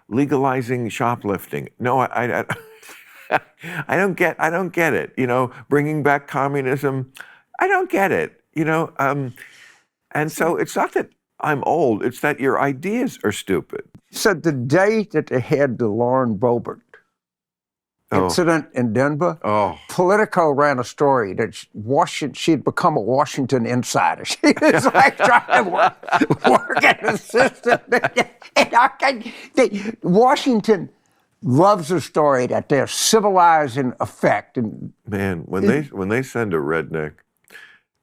Legalizing shoplifting. No, I don't get it. You know, bringing back communism. I don't get it. You know, and so it's not that I'm old. It's that your ideas are stupid. So the day that they had the Lauren Boebert incident in Denver, Politico ran a story that she had become a Washington insider. She was like trying to work at the system. And Washington loves the story that they're civilized in effect. And man, when they send a redneck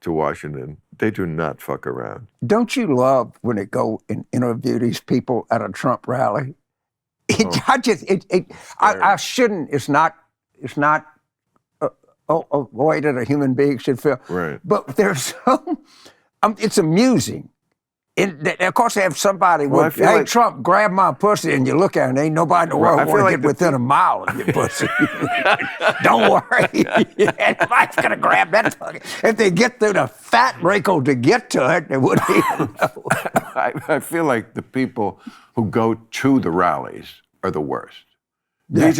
to Washington, they do not fuck around. Don't you love when they go and interview these people at a Trump rally? I shouldn't. It's not a way that a human being should feel. Right. But there's some. It's amusing. Of course, they have somebody with, hey, like, Trump, grab my pussy, and you look at it, and ain't nobody in the world want to get within a mile of your pussy. Don't worry. Nobody's going to grab that fucking. If they get through the fat wrinkle to get to it, they wouldn't even know. I feel like the people who go to the rallies are the worst. Yeah. These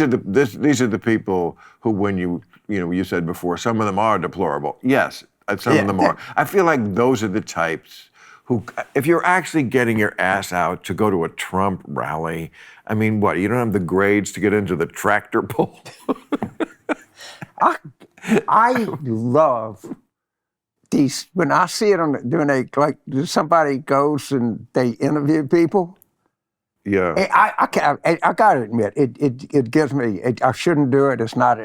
are the people who, when you said before, some of them are deplorable. Yes, some of them are. I feel like those are the types who, if you're actually getting your ass out to go to a Trump rally, I mean, what, you don't have the grades to get into the tractor pull? I love these, when I see it like somebody goes and they interview people. Yeah. I got to admit, it gives me, I shouldn't do it, it's not,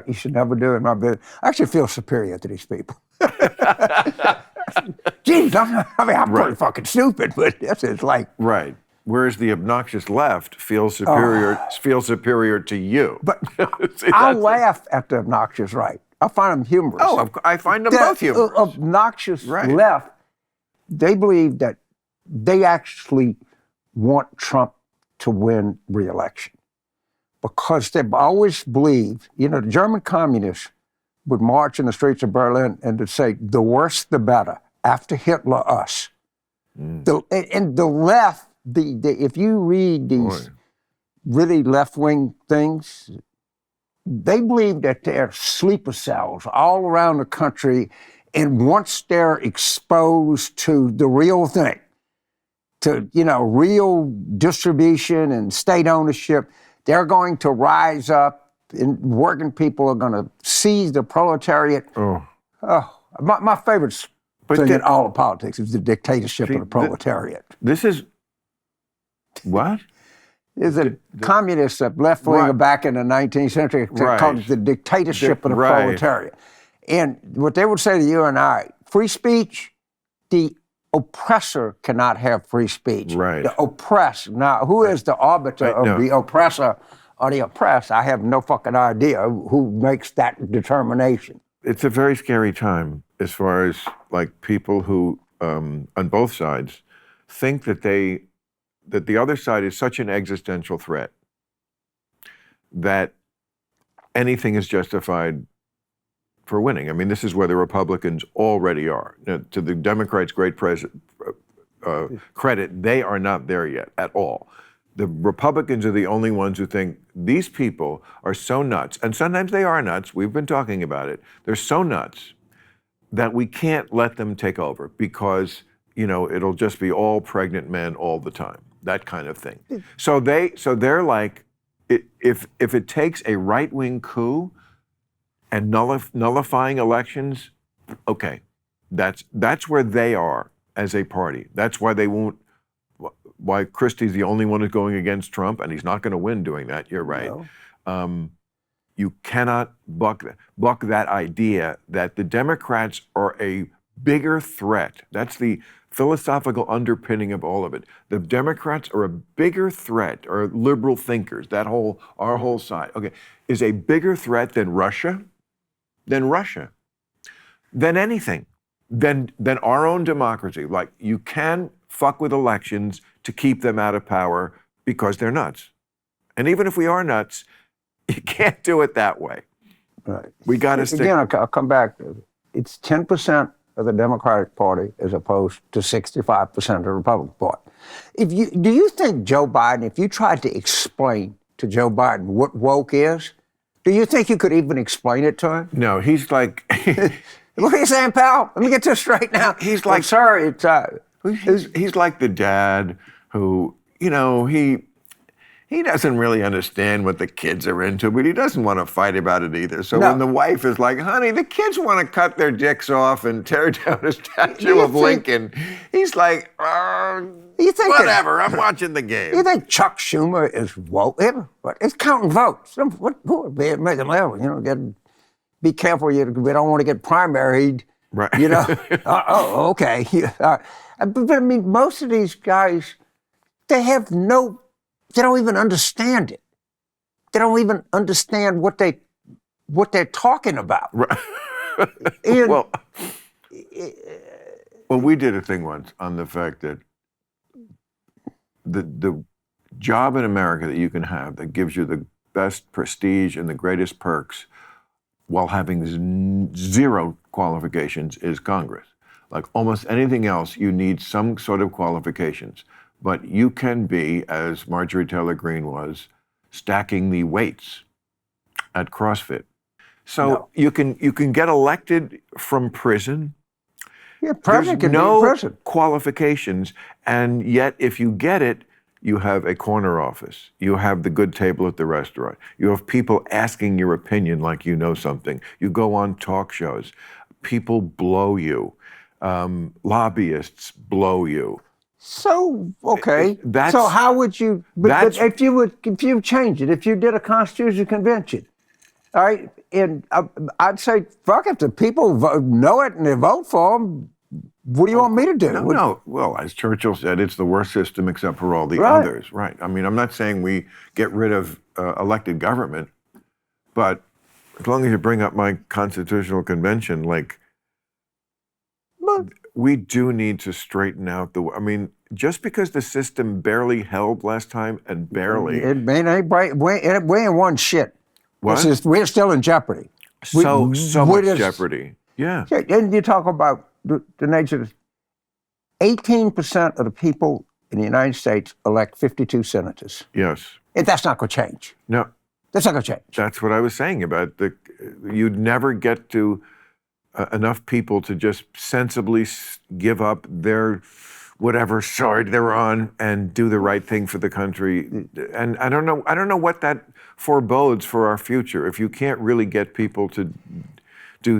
you should never do it in my business. I actually feel superior to these people. Jeez, I'm pretty fucking stupid, but this is like... Right. Whereas the obnoxious left feels superior to you. But See, I laugh at the obnoxious right. I find them humorous. Oh, I find them both humorous. Obnoxious left, they believe that they actually want Trump to win re-election. Because they've always believed, the German communists would march in the streets of Berlin and would say, the worse the better, after Hitler, us. And the left, if you read these really left-wing things, they believe that there are sleeper cells all around the country, and once they're exposed to the real thing, to, real distribution and state ownership, they're going to rise up, and working people are going to seize the proletariat. My favorite thing in all of politics is the dictatorship of the proletariat. This is what? Is a communist left wing back in the 19th century called it the dictatorship of the proletariat. And what they would say to you and I, free speech, the oppressor cannot have free speech. Right. The oppressed. Now, who is the arbiter of the oppressor or the oppressed? I have no fucking idea who makes that determination. It's a very scary time as far as like people who, on both sides, think that the other side is such an existential threat that anything is justified for winning. I mean, this is where the Republicans already are. To the Democrats' great credit, they are not there yet at all. The Republicans are the only ones who think these people are so nuts, and sometimes they are nuts, we've been talking about it, they're so nuts that we can't let them take over because, it'll just be all pregnant men all the time, that kind of thing. So they're like, if it takes a right-wing coup and nullifying elections, okay, that's where they are as a party. That's why they won't. Why Christie's the only one who's going against Trump, and he's not going to win doing that. You're right. No. You cannot buck that idea that the Democrats are a bigger threat. That's the philosophical underpinning of all of it. The Democrats are a bigger threat, or liberal thinkers, our whole side, is a bigger threat than Russia, than anything, than our own democracy. Like, you can fuck with elections to keep them out of power because they're nuts. And even if we are nuts, you can't do it that way. Right. We got to stick. Again, I'll come back. It's 10% of the Democratic Party as opposed to 65% of the Republican Party. Do you think Joe Biden, if you tried to explain to Joe Biden what woke is, do you think you could even explain it to him? No, he's like... What are you saying, pal? Let me get this straight now. He's like... Sorry, it's... He's like the dad who, he doesn't really understand what the kids are into, but he doesn't want to fight about it either. So when the wife is like, honey, the kids want to cut their dicks off and tear down a statue of Lincoln, he's like, whatever, I'm watching the game. You think Chuck Schumer is woke? It's counting votes. Be careful, we don't want to get primaried. Right. Okay. But I mean, most of these guys, they don't even understand it. They don't even understand what they're talking about. Right. And- Well, we did a thing once on the fact that the job in America that you can have that gives you the best prestige and the greatest perks while having zero qualifications is Congress. Like almost anything else, you need some sort of qualifications. But you can be, as Marjorie Taylor Greene was, stacking the weights at CrossFit. So No. you can get elected from prison. Yeah, president can There's be in no prison. qualifications, and yet if you get it, you have a corner office. You have the good table at the restaurant. You have people asking your opinion like you know something. You go on talk shows. People blow you. Lobbyists blow you. So okay. That's- So how would you? But that's- if you changed it, if you did a constitutional convention, all right, and I'd say fuck it. The people know it and they vote for them. What do you want me to do? No. Well, as Churchill said, it's the worst system except for all the Right. others. Right. I mean, I'm not saying we get rid of elected government, but as long as you bring up my constitutional convention, like, But- we do need to straighten out I mean, just because the system barely held last time and barely. We ain't won shit. What? We're still in jeopardy. So we're much just- jeopardy. Yeah. And you talk about the nature of 18% of the people in the United States elect 52 senators. Yes. And that's not going to change. No, That's not going to change. that's what I was saying about you'd never get to enough people to just sensibly give up their whatever side they're on and do the right thing for the country. And I don't know what that forebodes for our future if you can't really get people to do,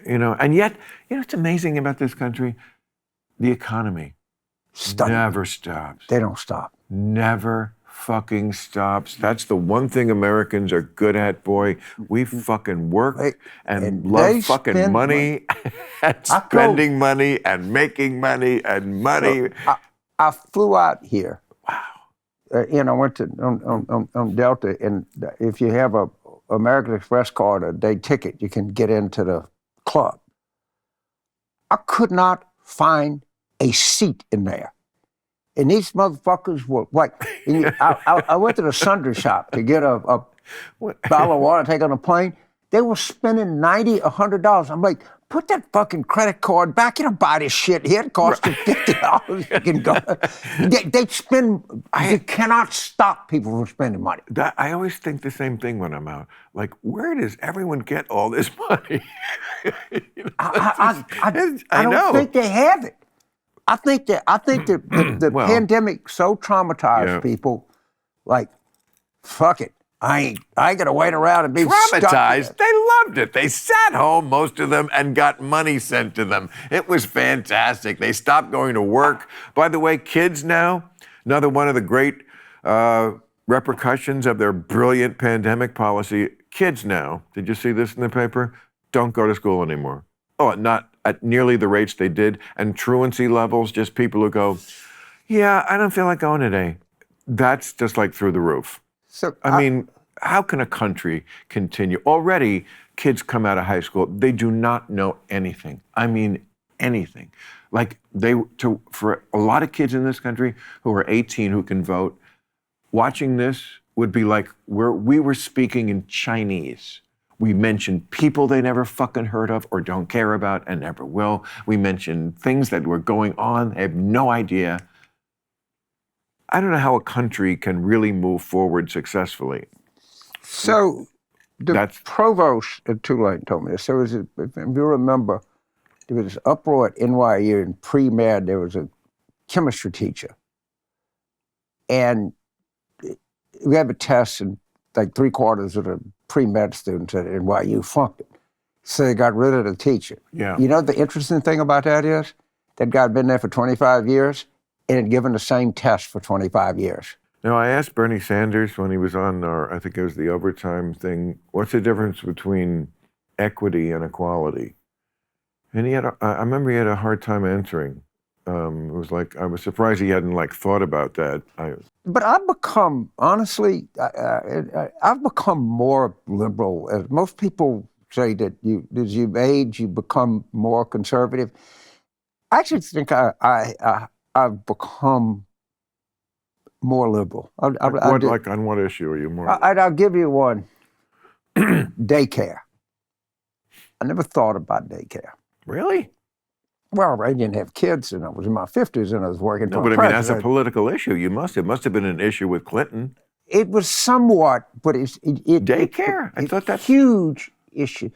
and yet, it's amazing about this country, the economy never stops. They don't stop. Never fucking stops. That's the one thing Americans are good at, boy. We fucking work and they love fucking spend money and spending money and making money and money. I flew out here. Wow. I went to on Delta, and if you have a American Express card, a day ticket, you can get into the club. I could not find a seat in there. And these motherfuckers were like, I went to the sundry shop to get a bottle of water to take on a plane. They were spending $90, $100. I'm like, put that fucking credit card back. You don't buy this shit here. It costs you $50. You can go. They spend, you cannot stop people from spending money. I always think the same thing when I'm out. Like, where does everyone get all this money? I I don't know. think they have it. I think the Well, pandemic so traumatized yeah. people, like, fuck it. I ain't gonna wait around and be stuck Traumatized. here. They loved it. They sat home, most of them, and got money sent to them. It was fantastic. They stopped going to work. By the way, kids now, another one of the great repercussions of their brilliant pandemic policy, kids now, did you see this in the paper? Don't go to school anymore. Oh, not at nearly the rates they did. And truancy levels, just people who go, yeah, I don't feel like going today. That's just like through the roof. So I mean, how can a country continue? Already, kids come out of high school, they do not know anything. I mean, anything. Like, for a lot of kids in this country who are 18 who can vote, watching this would be like we were speaking in Chinese. We mentioned people they never fucking heard of or don't care about and never will. We mentioned things that were going on, they have no idea. I don't know how a country can really move forward successfully. So the That's- provost at Tulane told me this. There was, if you remember, there was this uproar at NYU in pre-med. There was a chemistry teacher, and we had a test, and like 3/4 of the pre-med students at NYU flunked it. So they got rid of the teacher. Yeah. You know the interesting thing about that is that guy had been there for 25 years and had given the same test for 25 years. Now, I asked Bernie Sanders when he was on I think it was the overtime thing, what's the difference between equity and equality? And I remember he had a hard time answering. It was like, I was surprised he hadn't like thought about that. But I've become, honestly, I've become more liberal. As most people say that as you age, you become more conservative. I actually think I've become more liberal. Like on what issue are you more? I'll give you one. Daycare. I never thought about daycare. Really? Well, I didn't have kids, and I was in my 50s, and I was working for No, but the I mean, as a president. political issue, it must have been an issue with Clinton. It was somewhat, but Daycare? I thought that's huge issue.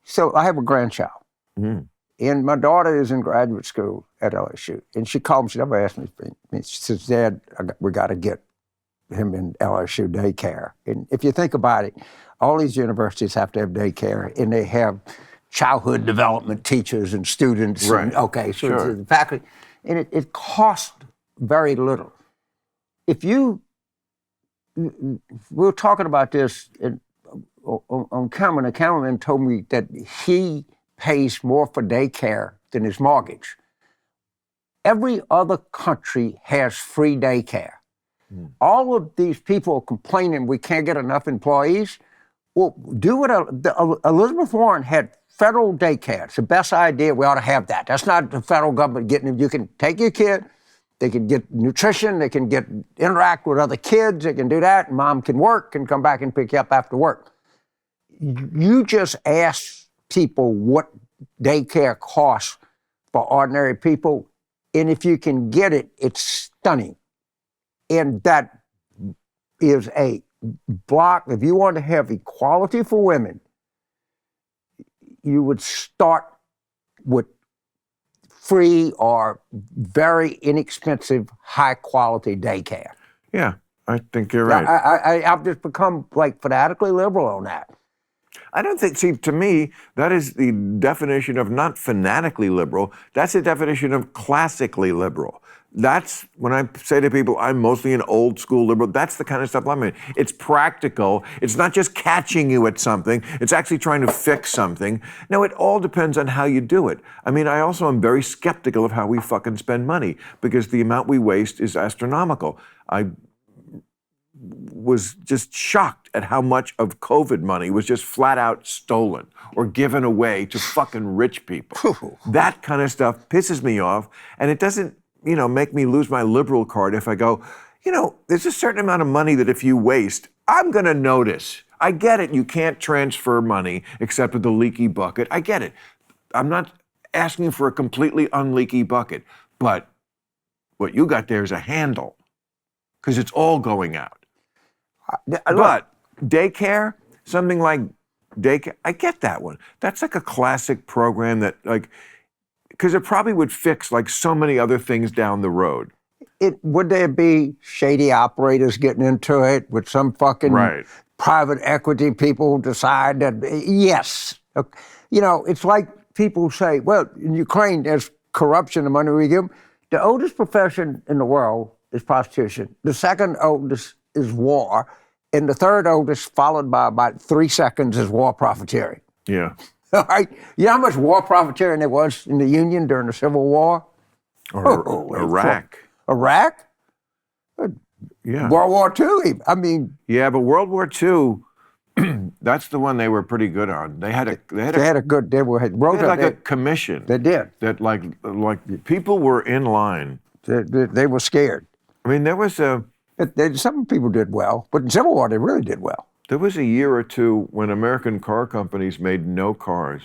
So I have a grandchild, and my daughter is in graduate school at LSU, and she called me. She never asked me. She says, "Dad, we got to get him in LSU daycare." And if you think about it, all these universities have to have daycare, and they have childhood development teachers and students. Right. And, okay, so Sure. it's the faculty, and it costs very little. If you, we were talking about this on camera, and the cameraman told me that he pays more for daycare than his mortgage. Every other country has free daycare. All of these people are complaining we can't get enough employees. Well, do what Elizabeth Warren had. Federal daycare. It's the best idea. We ought to have that. That's not the federal government getting it. You can take your kid. They can get nutrition. They can interact with other kids. They can do that. And mom can work and come back and pick you up after work. You just ask people what daycare costs for ordinary people. And if you can get it, it's stunning. And that is a block. If you want to have equality for women, you would start with free or very inexpensive, high-quality daycare. Yeah, I think you're right. I've just become like fanatically liberal on that. I don't think, see, to me, that is the definition of not fanatically liberal, that's the definition of classically liberal. That's when I say to people, I'm mostly an old school liberal, that's the kind of stuff I'm in. It's practical. It's not just catching you at something. It's actually trying to fix something. Now, it all depends on how you do it. I mean, I also am very skeptical of how we fucking spend money because the amount we waste is astronomical. I was just shocked at how much of COVID money was just flat out stolen or given away to fucking rich people. That kind of stuff pisses me off, and it doesn't, make me lose my liberal card if I go, there's a certain amount of money that if you waste, I'm going to notice. I get it. You can't transfer money except with the leaky bucket. I get it. I'm not asking for a completely unleaky bucket, but what you got there is a handle because it's all going out. But daycare, something like daycare, I get that one. That's like a classic program that because it probably would fix like so many other things down the road. Would there be shady operators getting into it with some fucking private equity people decide that, yes. It's like people say, well, in Ukraine, there's corruption, the money we give them. The oldest profession in the world is prostitution. The second oldest is war. And the third oldest, followed by about 3 seconds, is war profiteering. Yeah. All right. You know how much war profiteering there was in the Union during the Civil War? Or Iraq. Iraq? Yeah. World War II. I mean. Yeah, but World War II, that's the one they were pretty good on. They had a commission. They did. That like people were in line. They were scared. I mean, there was some people did well, but in Civil War they really did well. There was a year or two when American car companies made no cars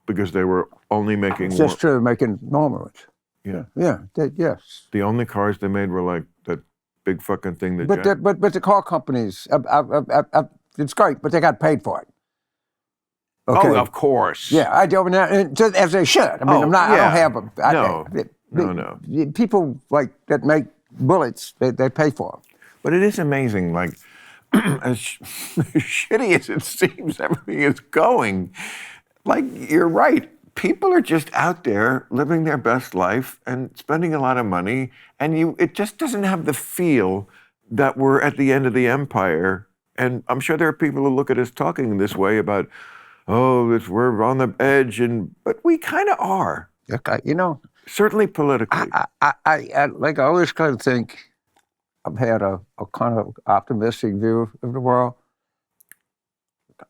because they were only making. That's true, making normal ones. Yeah. Yeah. Yes. The only cars they made were like that big fucking thing that. But the car companies, it's great, but they got paid for it. Okay. Oh, of course. Yeah, I do, as they should. I mean, I don't have them. No. People like that make bullets, they pay for them. But it is amazing, like, as shitty as it seems everything is going, like, you're right. People are just out there living their best life and spending a lot of money, and it just doesn't have the feel that we're at the end of the empire. And I'm sure there are people who look at us talking this way about, we're on the edge, but we kind of are. Okay, certainly politically. Like I always kind of think I've had a kind of optimistic view of the world.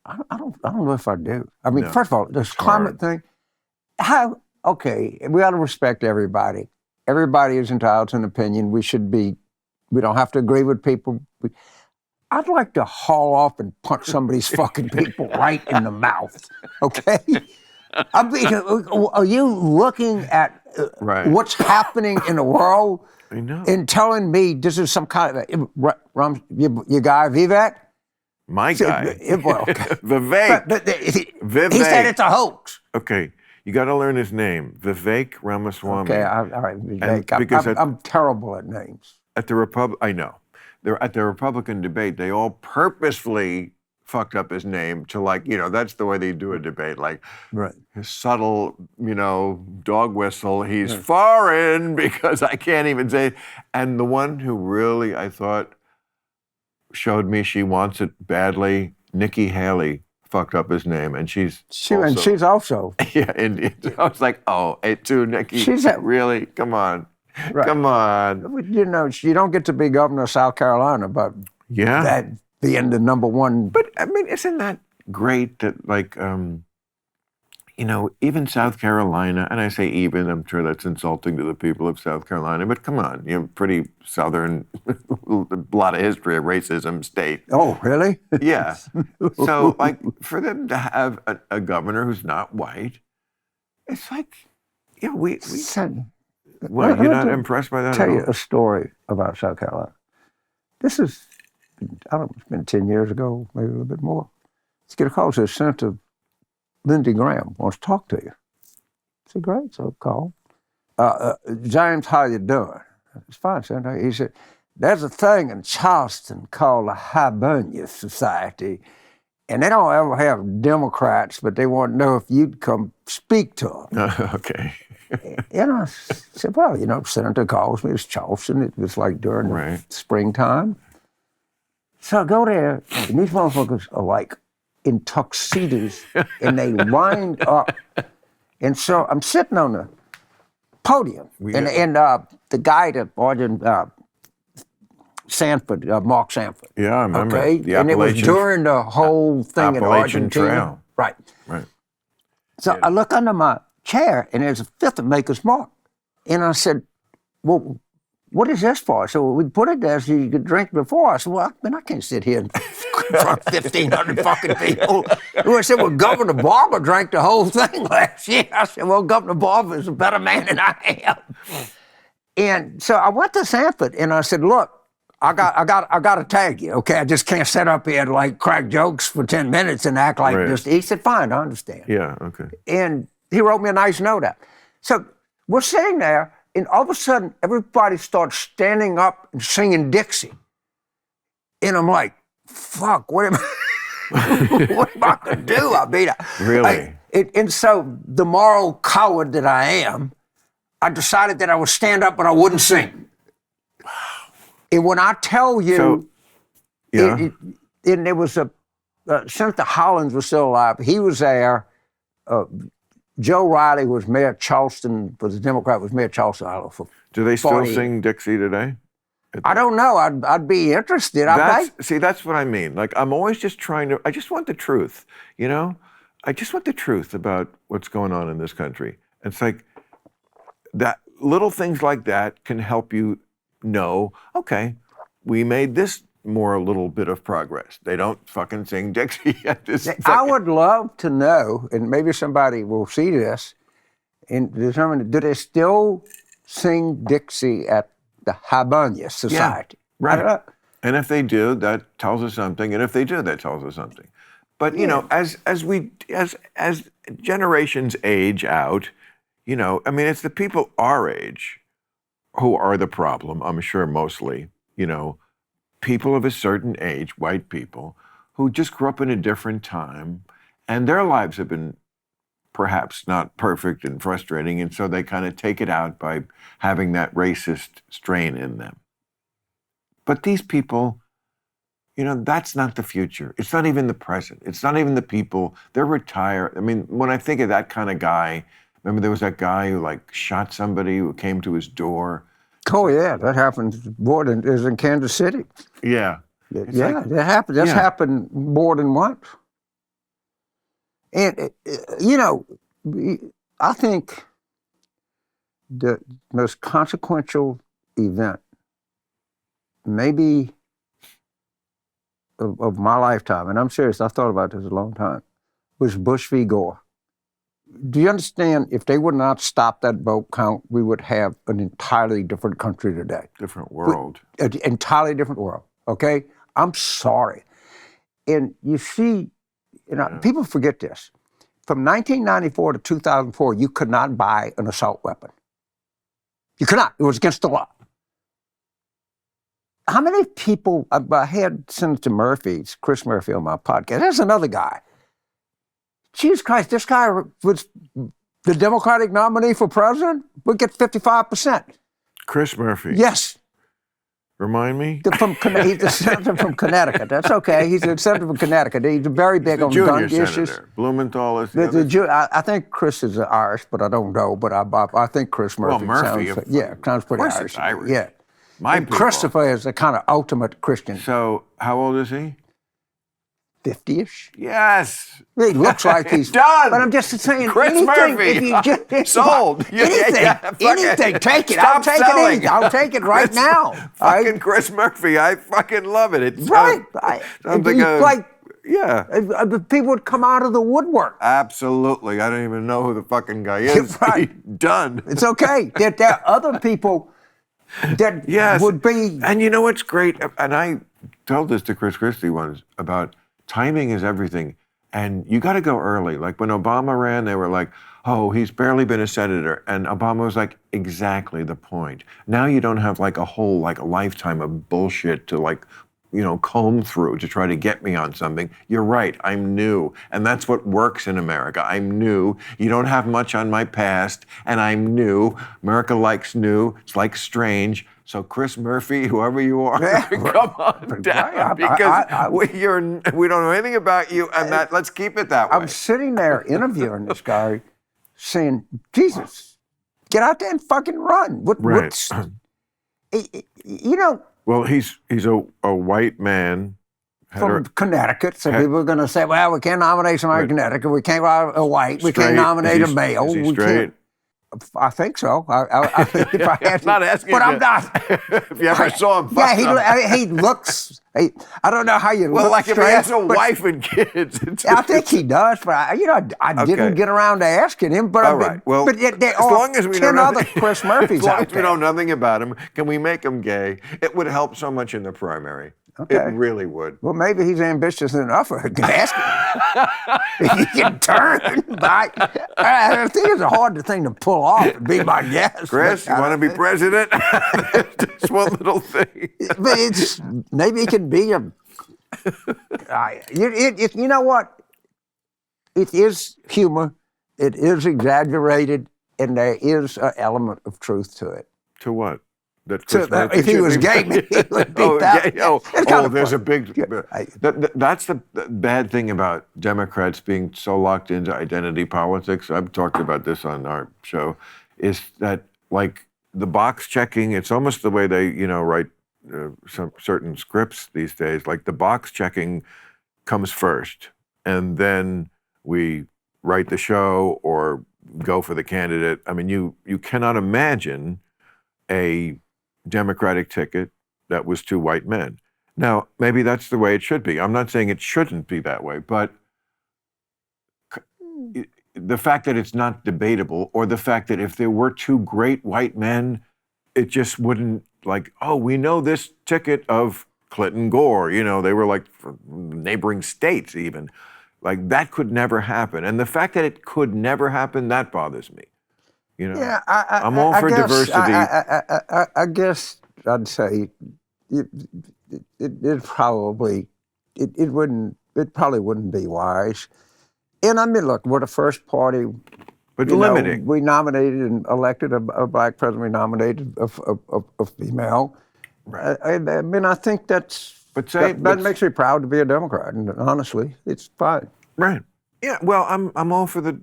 I don't know if I do. I mean, No, first of all, this climate thing. Okay, we ought to respect everybody. Everybody is entitled to an opinion. We don't have to agree with people. I'd like to haul off and punch some of these fucking people right in the mouth, okay? I mean, are you looking at Right. what's happening in the world I know. and telling me this is some kind of, your guy Vivek? My guy, Well, okay. Vivek. But Vivek. he said it's a hoax. Okay, you got to learn his name, Vivek Ramaswamy. Okay, all right, Vivek. because I'm terrible at names. At the I know. At the Republican debate, they all purposefully fucked up his name to that's the way they do a debate. Like, Right. his subtle, dog whistle, he's foreign because I can't even say it. And the one who really, I thought, showed me she wants it badly, Nikki Haley fucked up his name, and she's also yeah, Indian. I was like, oh, it too, Nikki. Really? Come on. Right. Come on. You don't get to be governor of South Carolina, but that being the number one. But I mean, isn't that great that even South Carolina, and I say even, I'm sure that's insulting to the people of South Carolina, but come on, pretty southern, a lot of history of racism state. Oh, really? Yeah. So for them to have a governor who's not white, it's like, What, you're not impressed by that Tell at all? you a story about South Carolina. This is, I don't know, it's been 10 years ago, maybe a little bit more. Let's get a call to Senator Lindsey Graham wants to talk to you. I said, great, so call. James, how you doing? It's fine, Senator. He said, there's a thing in Charleston called the Hibernia Society, and they don't ever have Democrats, but they want to know if you'd come speak to them. Okay. I said, well, Senator calls me, it's Charleston. It was like during the springtime. So I go there, and these motherfuckers are like in tuxedos, and they lined up. And so I'm sitting on the podium, and the guy that ordered Sanford, Mark Sanford. Yeah, I remember. Okay, and it was during the whole thing in Argentina. Trail. Right. Right. So I look under my chair, and there's a fifth of Maker's Mark. And I said, well, what is this for? So we put it there so you could drink before. I said, well, I can't sit here in front of 1,500 fucking people. I said, well, Governor Barber drank the whole thing last year. I said, well, Governor Barber is a better man than I am. And so I went to Sanford, and I said, look, I got to tag you, okay? I just can't sit up here and crack jokes for 10 minutes and act like this. He said, fine, I understand. Yeah, okay. And he wrote me a nice note out. So we're sitting there, and all of a sudden, everybody starts standing up and singing Dixie. And I'm like, fuck, what am I going to do? I mean, really? And so the moral coward that I am, I decided that I would stand up, but I wouldn't sing. Wow. And when I tell you, and there was Senator Hollins was still alive. He was there. Joe Riley was mayor of Charleston, was a Democrat, was mayor of Charleston, I don't know, for Do they still sing Dixie today? I don't know. I'd be interested. See, that's what I mean. I'm always just I just want the truth, I just want the truth about what's going on in this country. It's like that little things like that can help you know, okay, we made this more a little bit of progress. They don't fucking sing Dixie at this second. I would love to know, and maybe somebody will see this, and determine, do they still sing Dixie at the Hibernia Society? Yeah, right. And if they do, that tells us something. And if they do, that tells us something. But as generations age out, it's the people our age who are the problem. I'm sure mostly, people of a certain age, white people, who just grew up in a different time, and their lives have been perhaps not perfect and frustrating, and so they kind of take it out by having that racist strain in them. But these people, that's not the future. It's not even the present. It's not even the people. They're retired. I mean, when I think of that kind of guy Remember there was that guy who like shot somebody who came to his door. Oh yeah, that happened more than is in Kansas City. Yeah. Yeah, that happened. That's happened more than once. And I think the most consequential event, maybe of my lifetime, and I'm serious, I've thought about this a long time, was Bush v. Gore. Do you understand, if they would not stop that vote count, we would have an entirely different country today. Different world. An entirely different world, okay? I'm sorry. And you see, people forget this. From 1994 to 2004, you could not buy an assault weapon. You could not. It was against the law. How many people, I had Senator Murphy, Chris Murphy on my podcast. There's another guy. Jesus Christ, this guy was the Democratic nominee for president, would get 55%. Chris Murphy. Yes. Remind me? He's the senator from Connecticut. That's okay. He's the senator from Connecticut. He's very big on gun issues. Blumenthal is the other. I think Chris is Irish, but I don't know. But I think Chris Murphy. Well, Murphy. Sounds pretty Irish. Irish. It's Irish. Yeah. And Christopher is the kind of ultimate Christian. So, how old is he? 50-ish. Yes. He looks like he's done. But I'm just saying, Chris anything, Murphy. if you just, Sold. Anything, take it. Stop selling. I'll take it right now. Fucking Chris Murphy. I fucking love it. It's right. People would come out of the woodwork. Absolutely. I don't even know who the fucking guy is. Right. Done. It's okay. There are other people that would be. And you know what's great? And I told this to Chris Christie once about timing is everything. And you got to go early. Like when Obama ran, they were like, oh, he's barely been a senator. And Obama was like, exactly the point. Now you don't have like a whole like a lifetime of bullshit to like, comb through to try to get me on something. You're right, I'm new. And that's what works in America. I'm new. You don't have much on my past, and I'm new. America likes new. It's like strange. So Chris Murphy, whoever you are, come on down, because we don't know anything about you, and let's keep it that way. I'm sitting there interviewing this guy saying, Jesus, get out there and fucking run. Well, he's a white man. From Connecticut, so people are going to say, well, we can't nominate somebody from Connecticcut. We can't nominate a white. We can't nominate a male. Is he straight? I think so. If I had to, not asking, but I'm not. If you ever saw him, he looks. I don't know how you well, look. Like if he has a wife and kids. I think he does, but I didn't get around to asking him. But all right. Well, but as long as we know other Chris Murphys as long out as we know nothing about him, can we make him gay? It would help so much in the primary. Okay. It really would. Well, maybe he's ambitious enough for a ask him. He can turn. I think it's a hard thing to pull off and be my guest. Chris, you want to be president? Just one little thing. But maybe he can be a. You know what? It is humor. It is exaggerated, and there is an element of truth to it. To what? If he was gay, maybe he would be that. There's a big. That's the bad thing about Democrats being so locked into identity politics. I've talked about this on our show. Is that like the box checking? It's almost the way they write some certain scripts these days. Like the box checking comes first, and then we write the show or go for the candidate. I mean, you cannot imagine a Democratic ticket that was two white men. Now, maybe that's the way it should be. I'm not saying it shouldn't be that way, but the fact that it's not debatable, or the fact that if there were two great white men, it just wouldn't we know this ticket of Clinton Gore, they were like from neighboring states even. Like that could never happen. And the fact that it could never happen, that bothers me. I'm all for diversity. I guess I'd say it probably wouldn't be wise. And I mean, look, we're the first party. But limiting. We nominated and elected a black president. We nominated a female. Right. I mean, I think that makes me proud to be a Democrat. And honestly, it's fine. Right. Yeah, well, I'm all for the.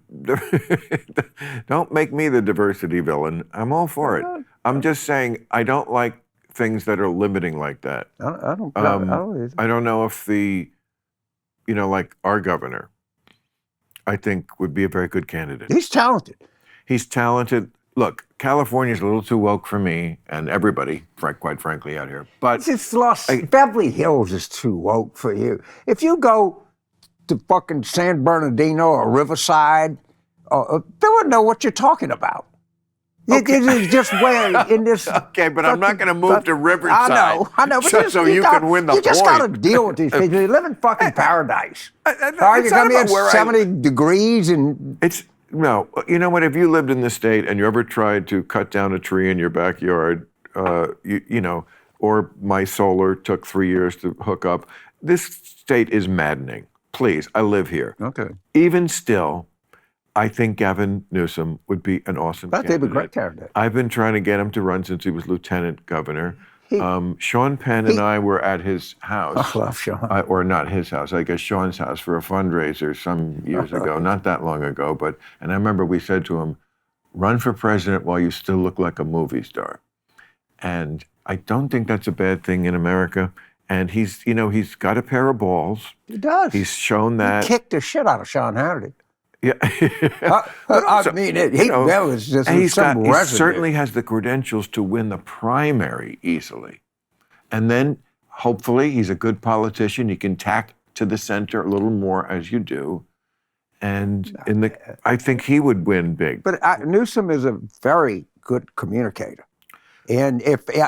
Don't make me the diversity villain. I'm all for it. I'm just saying I don't like things that are limiting like that. I don't. I don't know if like our governor, I think would be a very good candidate. He's talented. He's talented. Look, California's a little too woke for me and everybody, quite frankly, out here. But It's Beverly Hills is too woke for you. If you go to fucking San Bernardino or Riverside, they wouldn't know what you're talking about. Okay. It is just where in this. Okay, but I'm not going to move to Riverside. I know. But so you can win the point. You just got to deal with these people. You live in fucking paradise. It's You're going to be where at 70 degrees and. No, you know what? If you lived in the state and you ever tried to cut down a tree in your backyard, or my solar took 3 years to hook up, this state is maddening. Please, I live here. Okay. Even still, I think Gavin Newsom would be an awesome candidate. That'd be a great candidate. I've been trying to get him to run since he was lieutenant governor. Sean Penn and I were at his house. I love Sean. Or not his house, I guess Sean's house for a fundraiser some years ago, not that long ago. And I remember we said to him, run for president while you still look like a movie star. And I don't think that's a bad thing in America. And he's got a pair of balls. He does. He's shown that. He kicked the shit out of Sean Hannity. Yeah. I mean, that was just some he residue. certainly has the credentials to win the primary easily. And then, hopefully, he's a good politician. He can tack to the center a little more as you do. And I think he would win big. But Newsom is a very good communicator. And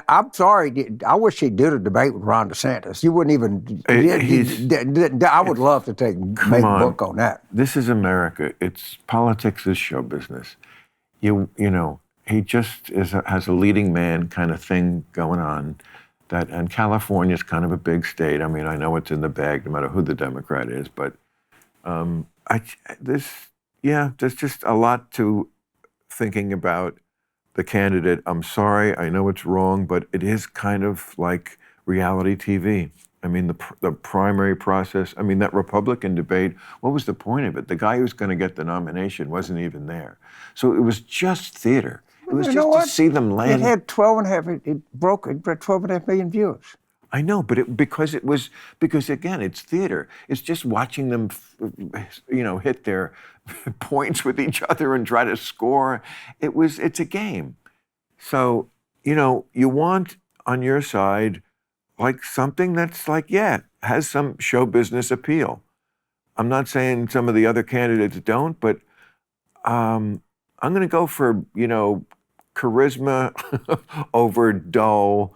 I'm sorry, I wish he'd do the debate with Ron DeSantis. You wouldn't even. I would love to make a book on that. This is America. Politics is show business. He just has a leading man kind of thing going on. And California's kind of a big state. I mean, I know it's in the bag no matter who the Democrat is, but there's just a lot to thinking about. The candidate, I'm sorry, I know it's wrong, but it is kind of like reality TV. I mean, the primary process, that Republican debate, what was the point of it? The guy who was going to get the nomination wasn't even there. So it was just theater. It was just to see them land. It had 12.5 million viewers. I know, but because again, it's theater. It's just watching them, hit their points with each other and try to score. It's a game. So, you want on your side, like something that's has some show business appeal. I'm not saying some of the other candidates don't, but I'm going to go for, charisma over dull.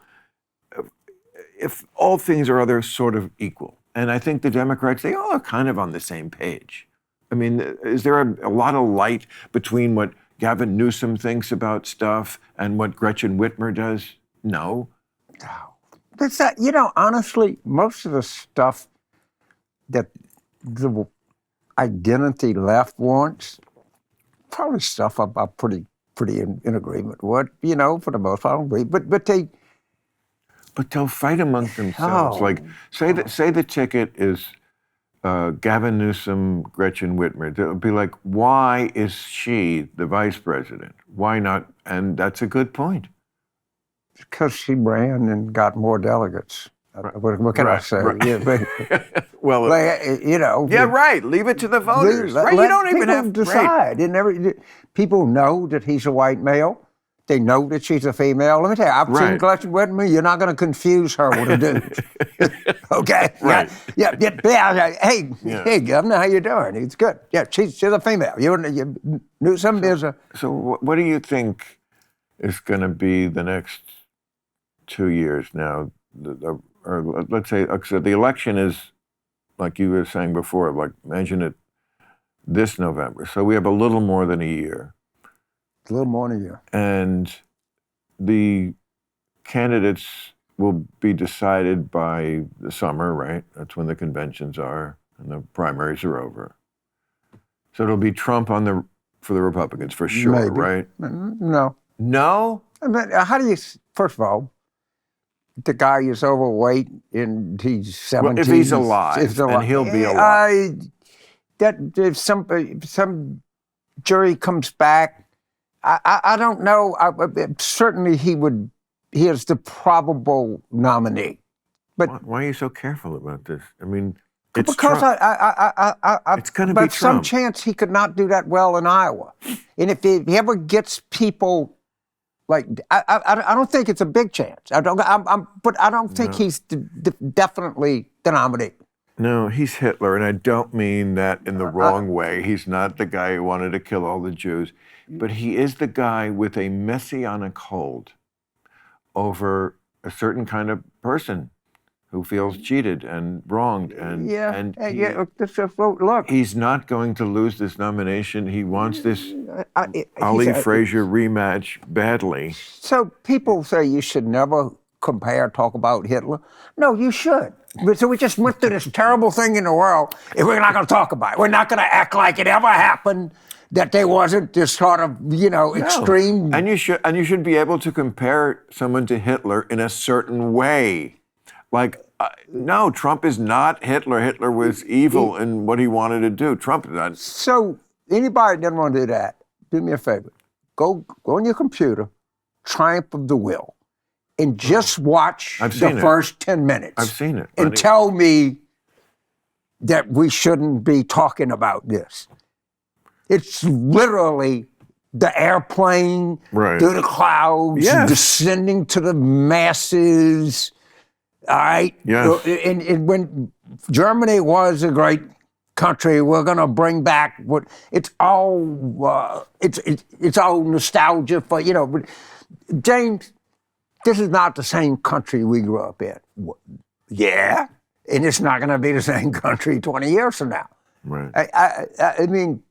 If all things are other sort of equal. And I think the Democrats, they all are kind of on the same page. I mean, is there a lot of light between what Gavin Newsom thinks about stuff and what Gretchen Whitmer does? No. That's that, honestly, most of the stuff that the identity left wants, probably stuff I'm pretty in agreement with, for the most part. I don't agree. But they'll fight amongst themselves. Say the ticket is Gavin Newsom, Gretchen Whitmer. They'll be like, why is she the vice president? Why not? And that's a good point. Because she ran and got more delegates. What can I say? Right. Yeah, well, yeah, right. Leave it to the voters. Right? You don't even have to decide. People know that he's a white male. They know that she's a female. Let me tell you, I've seen Gretchen Whitmer. You're not going to confuse her with a dude. Okay? Right. Yeah. Hey, Governor, how you doing? It's good. Yeah, she's a female. Newsom is a... So what do you think is going to be the next 2 years now? Or let's say, so the election is, like you were saying before, imagine it this November. So we have a little more than a year. A little more than a year. And the candidates will be decided by the summer, right? That's when the conventions are and the primaries are over. So it'll be Trump for the Republicans for sure, Maybe. Right? No. No? How do you, first of all, the guy is overweight and he's 17. Well, if he's alive, and he'll be alive. that if some jury comes back, I don't know. Certainly he is the probable nominee. But why are you so careful about this? I mean, it's because Trump. it's going to be But some Trump. chance he could not do that well in Iowa, and if he ever gets people like, I don't think it's a big chance. But I don't think he's definitely the nominee. No, he's Hitler, and I don't mean that in the wrong way. He's not the guy who wanted to kill all the Jews, but he is the guy with a messianic hold over a certain kind of person who feels cheated and wronged. Look, he's not going to lose this nomination. He wants this Ali Frazier rematch badly. So people say you should never talk about Hitler. No, you should. So we just went through this terrible thing in the world, and we're not going to talk about it. We're not going to act like it ever happened, that there wasn't this sort of, extreme. And you should be able to compare someone to Hitler in a certain way. Like, no, Trump is not Hitler. Hitler was evil in what he wanted to do. Trump is not. So anybody that doesn't want to do that, do me a favor. Go on your computer, Triumph of the Will, and just watch the first 10 minutes. I've seen it. And tell me that we shouldn't be talking about this. It's literally the airplane through the clouds, descending to the masses. All right. Yeah. And when Germany was a great country, we're going to bring back what it's all. It's all nostalgia for But James, this is not the same country we grew up in. Yeah, and it's not going to be the same country 20 years from now. Right. I mean,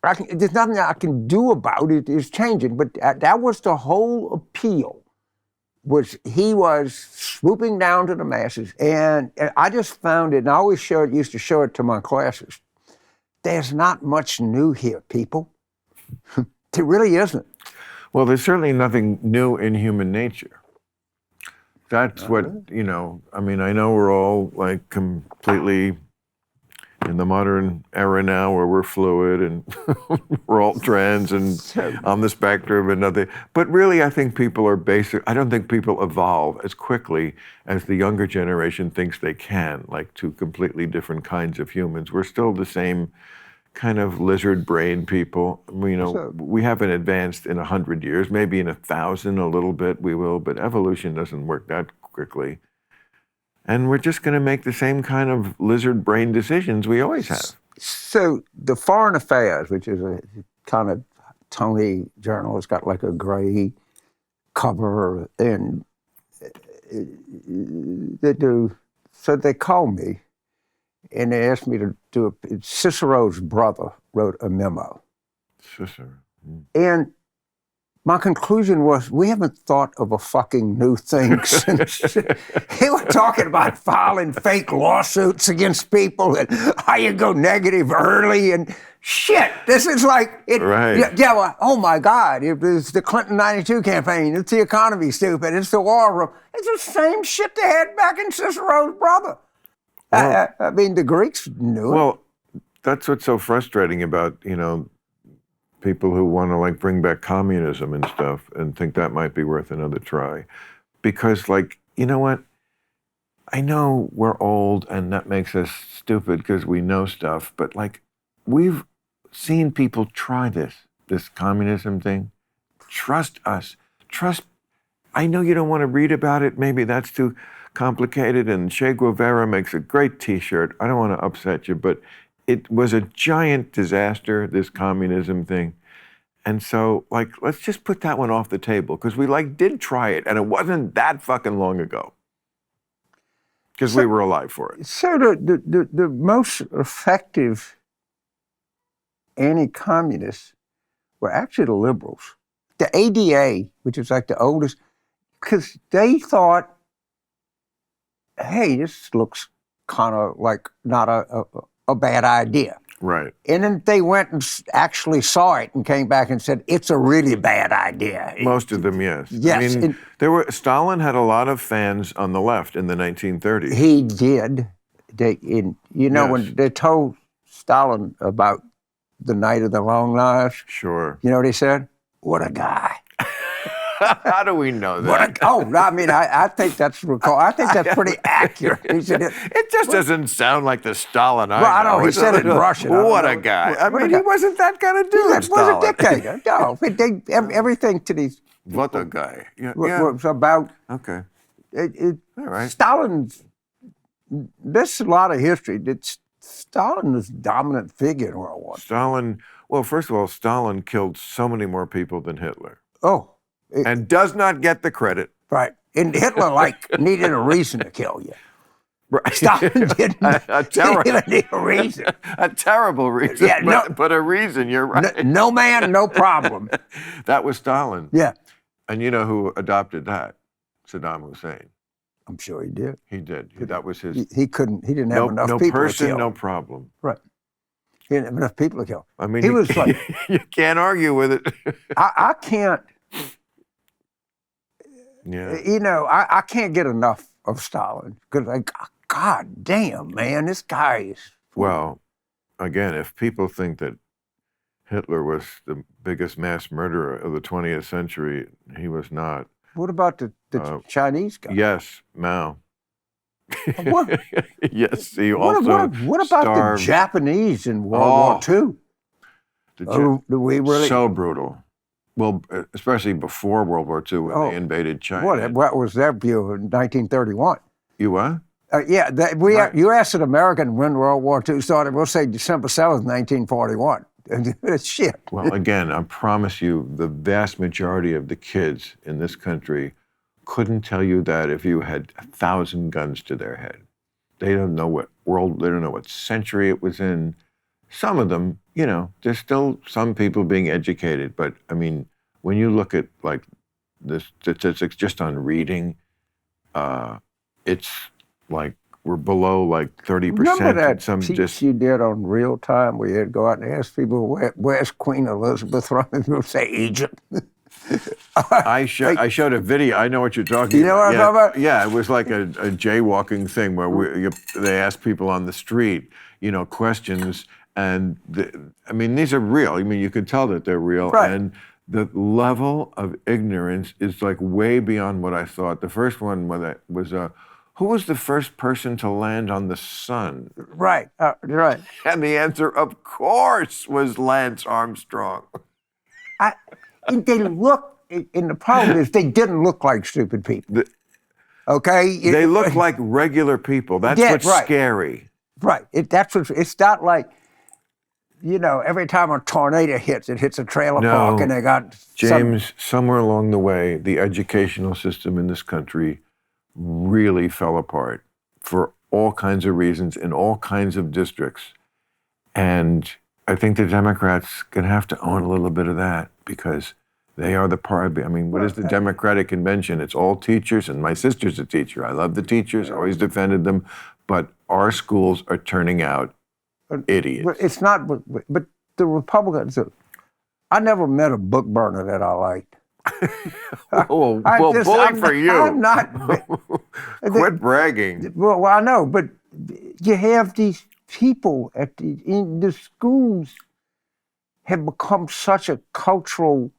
there's nothing I can do about it. It's changing, but that was the whole appeal. He was swooping down to the masses, and I just found it, and I always used to show it to my classes. There's not much new here, people. There really isn't. Well, there's certainly nothing new in human nature. That's what, I mean, I know we're all like completely in the modern era now where we're fluid and we're all trans and on the spectrum and nothing. But really, I think people are I don't think people evolve as quickly as the younger generation thinks they can, like two completely different kinds of humans. We're still the same kind of lizard brain people. We haven't advanced in 100 years, maybe in 1,000 a little bit we will, but evolution doesn't work that quickly. And we're just going to make the same kind of lizard brain decisions we always have. So the Foreign Affairs, which is a kind of Tony journal, it's got like a gray cover, and so they called me and they asked me to do Cicero's brother wrote a memo. Cicero. And my conclusion was, we haven't thought of a fucking new thing since. They were talking about filing fake lawsuits against people and how you go negative early and shit. This is like, oh my God, it was the Clinton 92 campaign. It's the economy, stupid. It's the war room. It's the same shit they had back in Cicero's brother. Well, I mean, the Greeks knew it. Well, that's what's so frustrating about, people who want to like bring back communism and stuff and think that might be worth another try. Because you know what? I know we're old and that makes us stupid because we know stuff, but we've seen people try this communism thing. Trust us. I know you don't want to read about it. Maybe that's too complicated, and Che Guevara makes a great t-shirt. I don't want to upset you, but it was a giant disaster, this communism thing. And so, let's just put that one off the table, because we did try it, and it wasn't that fucking long ago. Because we were alive for it. So the most effective anti-communists were actually the liberals. The ADA, which is the oldest, because they thought, hey, this looks kind of like not a bad idea. Right. And then they went and actually saw it and came back and said, it's a really bad idea. Most of them, yes. Yes. I mean, Stalin had a lot of fans on the left in the 1930s. He did. When they told Stalin about the night of the long knives? Sure. You know what he said? What a guy. How do we know that? I think that's pretty accurate. He said It just doesn't sound like the Stalin I know. Well, I know, he said it in Russian. What a guy. I mean, he wasn't that kind of dude, He was a Stalin. dictator. No, everything to these What a guy. Yeah. was about Okay. All right. Stalin's. There's a lot of history. Stalin was a dominant figure in World War II. Stalin, well, first of all, Stalin killed so many more people than Hitler. Oh, And does not get the credit. right. And Hitler needed a reason to kill you. Right. Stalin didn't even need a reason. A terrible reason, Yeah, but a reason, you're right. No man, no problem. That was Stalin. Yeah, And you know who adopted that? Saddam Hussein. I'm sure he did. He did. That was his. He couldn't. He didn't have enough no people person, to kill. no problem. Right. He didn't have enough people to kill. I mean, he was like, you can't argue with it. I can't. Yeah. You know, I can't get enough of Stalin because, God damn, man, this guy is. Well, again, if people think that Hitler was the biggest mass murderer of the 20th century, he was not. What about the Chinese guy? Yes, Mao. What? Yes, he also what about starved. the Japanese in World War II? Do we really? So brutal. Well, especially before World War II when they invaded China. What was their view in 1931? You what? Yeah, Right. you asked an American when World War II started, we'll say December 7th, 1941. Shit. Well, again, I promise you, the vast majority of the kids in this country couldn't tell you that if you had 1,000 guns to their head. They don't know what world, they don't know what century it was in. Some of them, you know, there's still some people being educated, but I mean, when you look at like the statistics just on reading, it's like we're below like 30%. Remember that some piece you did on Real Time where you had to go out and ask people, where's Queen Elizabeth from? And people say Egypt. I showed a video. I know what you're talking about. You know what I'm talking about? Yeah, it was like a jaywalking thing where they ask people on the street, you know, questions. And I mean, these are real. I mean, you can tell that they're real. Right. And the level of ignorance is like way beyond what I thought. The first one was who was the first person to land on the sun? Right, right. And the answer, of course, was Lance Armstrong. They look, and the problem is they didn't look like stupid people. Okay? They look like regular people. That's what's scary. Right. It's not like, you know, every time a tornado hits, it hits a trailer park and they got... James, somewhere along the way, the educational system in this country really fell apart for all kinds of reasons in all kinds of districts. And I think the Democrats going to have to own a little bit of that because they are the part. I mean, what is the Democratic Convention? It's all teachers, and my sister's a teacher. I love the teachers, always defended them, but our schools are turning out idiots. But it's not, but the Republicans, I never met a book burner that I liked. Well, bully for you. I'm not. Quit bragging. Well, I know, but you have these people in the schools have become such a cultural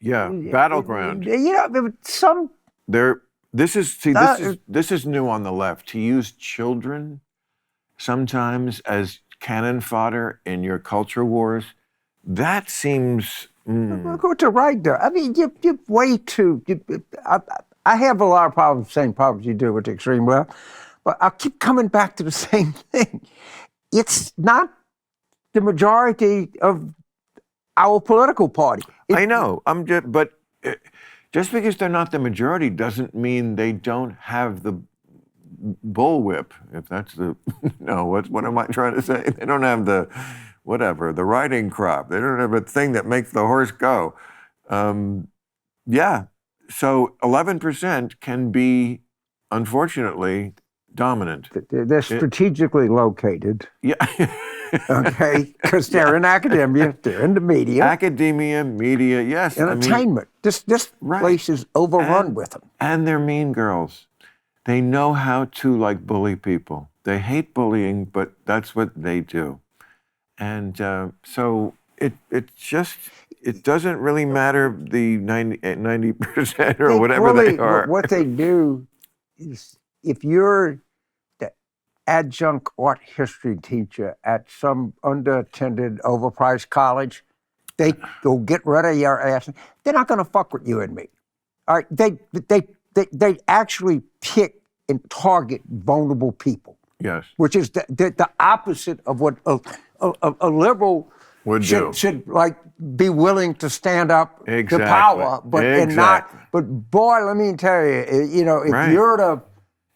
battleground. You know, This is new on the left. To use children sometimes as cannon fodder in your culture wars, that seems. Go to right there. I mean, you're way too. I have a lot of problems, same problems you do with the extreme left, but I keep coming back to the same thing. It's not the majority of our political party. I know. But just because they're not the majority doesn't mean they don't have the bullwhip. If that's the what am I trying to say? They don't have the riding crop. They don't have a thing that makes the horse go. So 11% can be, unfortunately, dominant. They're strategically located. Yeah. Okay, because they're in academia, they're in the media. Academia, media, yes. Entertainment. This place is overrun with them. And they're mean girls. They know how to bully people. They hate bullying, but that's what they do. And so it doesn't really matter the 90% or whatever they are. What they do is, if you're the adjunct art history teacher at some underattended, overpriced college, they go get rid of your ass. They're not going to fuck with you and me. All right, they actually pick and target vulnerable people. Yes. Which is the opposite of what a liberal should like be willing to stand up to power, but and not. But boy, let me tell you, if you're the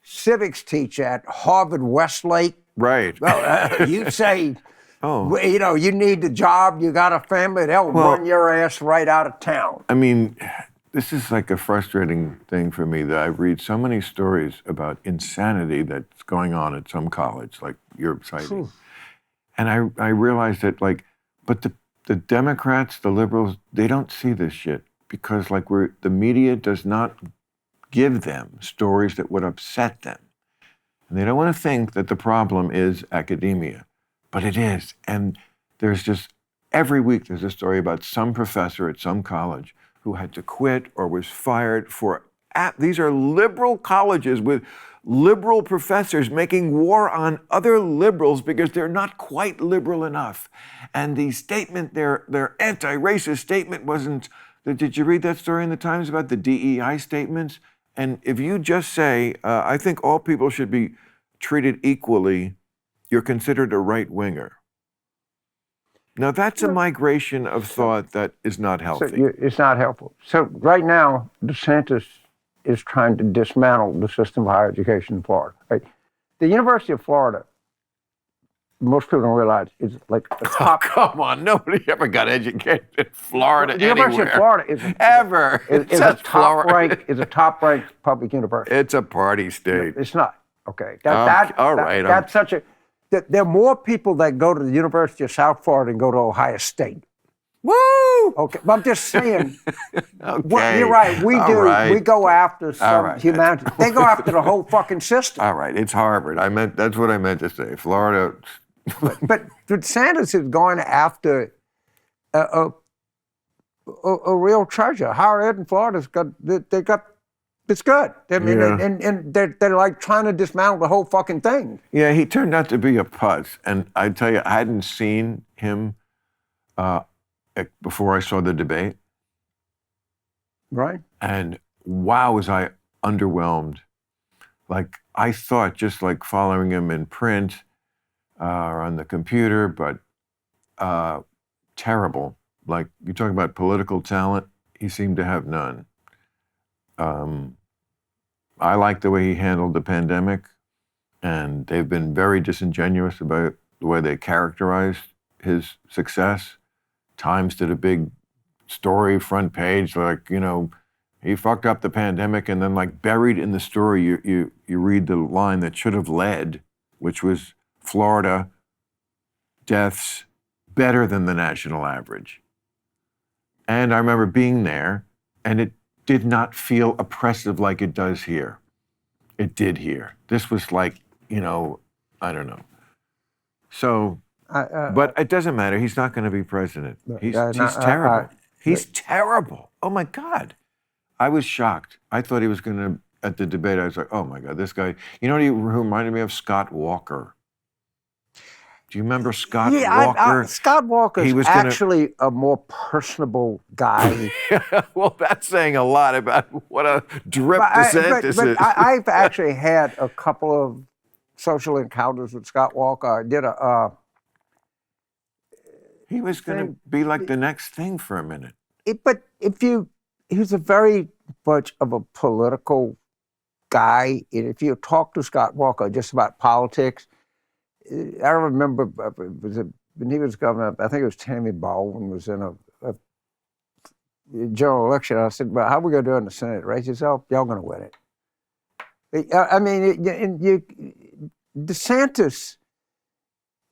civics teacher at Harvard Westlake, right? Well, you say, you need the job, you got a family, they'll run your ass right out of town. I mean, this is like a frustrating thing for me that I read so many stories about insanity that's going on at some college, like you're citing. And I realized that, but the Democrats, the liberals, they don't see this shit because, the media does not give them stories that would upset them. And they don't want to think that the problem is academia, but it is. And there's just, every week there's a story about some professor at some college who had to quit or was fired these are liberal colleges with liberal professors making war on other liberals because they're not quite liberal enough. And the statement, their anti-racist statement wasn't, did you read that story in the Times about the DEI statements? And if you just say, I think all people should be treated equally, you're considered a right-winger. Now, that's a migration of thought that is not healthy. So it's not helpful. So right now, DeSantis is trying to dismantle the system of higher education in Florida. Right? The University of Florida, most people don't realize, is like a top... Oh, come on. Nobody ever got educated in Florida the anywhere. University of Florida is a top-ranked public university. It's a party state. It's not. Okay. All right. That's such a... There are more people that go to the University of South Florida than go to Ohio State. Woo! Okay, but I'm just saying. Okay. You're right. We do. Right. We go after some humanity. They go after the whole fucking system. All right. It's Harvard. That's what I meant to say. Florida. but DeSantis is going after a real treasure. Higher ed in Florida's got. It's good. I mean, and they're like trying to dismantle the whole fucking thing. Yeah, he turned out to be a putz. And I tell you, I hadn't seen him before I saw the debate. Right. And wow, was I underwhelmed. I thought, just following him in print or on the computer, but terrible. You talk about political talent, he seemed to have none. I like the way he handled the pandemic, and they've been very disingenuous about the way they characterized his success. Times did a big story, front page, he fucked up the pandemic, and then buried in the story, you read the line that should have led, which was Florida deaths better than the national average. And I remember being there, and it did not feel oppressive like it does here. It did here. This was I don't know. So, but it doesn't matter. He's not going to be president. He's terrible. He's terrible. Oh my God. I was shocked. I thought he was going to, at the debate, I was like, oh my God, this guy, who reminded me of? Scott Walker. Do you remember Scott Walker? Scott Walker is actually a more personable guy. Well, that's saying a lot about what a drip DeSantis is. I've actually had a couple of social encounters with Scott Walker. I did he was going to be the next thing for a minute. He was a very much of a political guy. And if you talk to Scott Walker just about politics, I remember when he was governor, I think it was Tammy Baldwin was in a general election. I said, well, how are we going to do in the Senate race? He said, oh, y'all going to win it. I mean, DeSantis.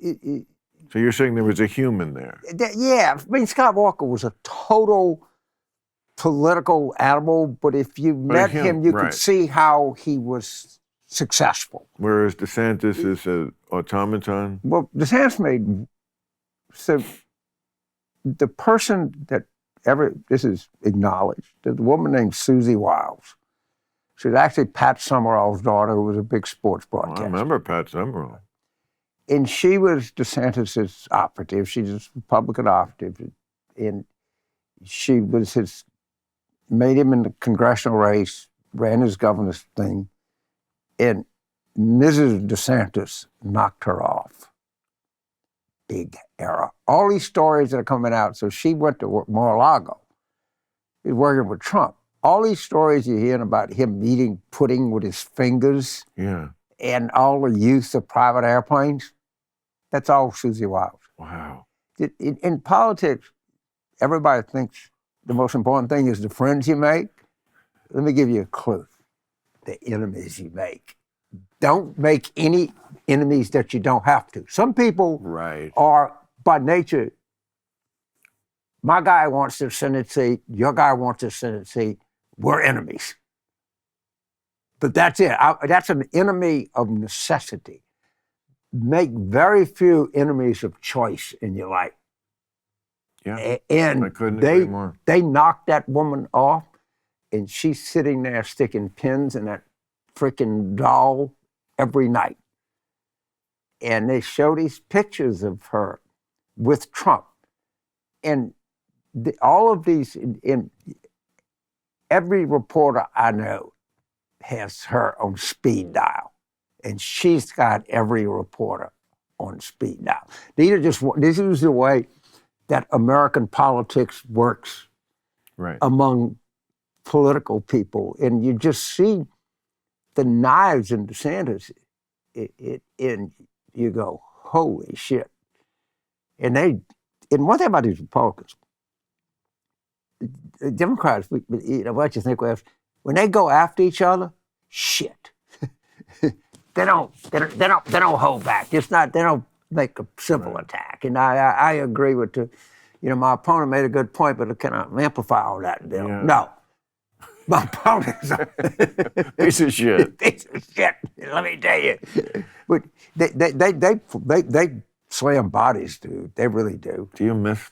So you're saying there was a human there? Yeah. I mean, Scott Walker was a total political animal, but if you met him, you could see how he was successful. Whereas DeSantis is an automaton. Well, DeSantis made, so the person that this is acknowledged, there's a woman named Susie Wiles. She was actually Pat Summerall's daughter, who was a big sports broadcaster. I remember Pat Summerall. And she was DeSantis' operative. She's a Republican operative. And she was made him in the congressional race, ran his governor's thing. And Mrs. DeSantis knocked her off. Big error. All these stories that are coming out. So she went to Mar-a-Lago. He was working with Trump. All these stories you're hearing about him eating pudding with his fingers. Yeah. And all the use of private airplanes, that's all Susie Wiles. Wow. In politics, everybody thinks the most important thing is the friends you make. Let me give you a clue. The enemies you make. Don't make any enemies that you don't have to. Some people are, by nature, my guy wants the Senate seat, your guy wants the Senate seat, we're enemies. But that's it. That's an enemy of necessity. Make very few enemies of choice in your life. Yeah. And I couldn't agree more. They knocked that woman off, and she's sitting there sticking pins in that freaking doll every night. And they show these pictures of her with Trump. And all of these, in every reporter I know has her on speed dial. And she's got every reporter on speed dial. This is the way that American politics works among political people. And you just see the knives in DeSantis, and you go, holy shit. And one thing about these Republicans, the Democrats, what you think, when they go after each other, shit. They don't hold back. They don't make a simple attack. And I agree with my opponent made a good point, but can I amplify all that? Yeah. No. My opponent's piece of shit. Piece of shit. Let me tell you. But they slam bodies, dude. They really do. Do you miss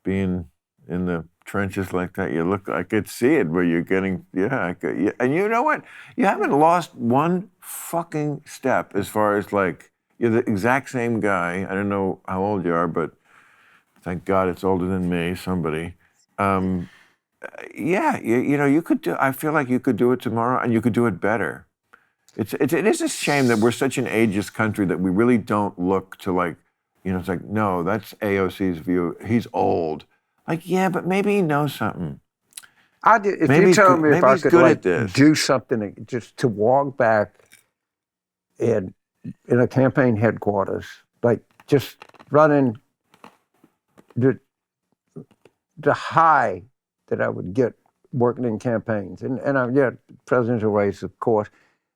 being in the trenches like that? I could see it where you're getting, and you know what? You haven't lost one fucking step as far as you're the exact same guy. I don't know how old you are, but thank God it's older than me, somebody. You could do, I feel like you could do it tomorrow and you could do it better. It is a shame that we're such an ageist country that we really don't look to it's like, no, that's AOC's view. He's old. But maybe he knows something. If you tell me if I could do something just to walk back in a campaign headquarters, just running the high that I would get working in campaigns. And presidential race, of course.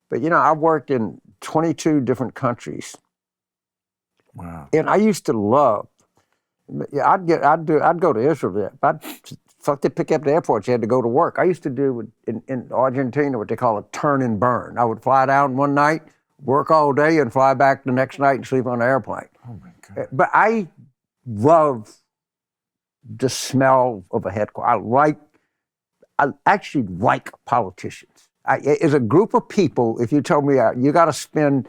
But, I worked in 22 different countries. Wow. And I used to love, I'd go to Israel. Fuck, they pick up the airport, you had to go to work. I used to do in Argentina what they call a turn and burn. I would fly down one night, work all day, and fly back the next night and sleep on the airplane. Oh my God. But I love the smell of a headquarters. I actually like politicians. As a group of people, if you told me you got to spend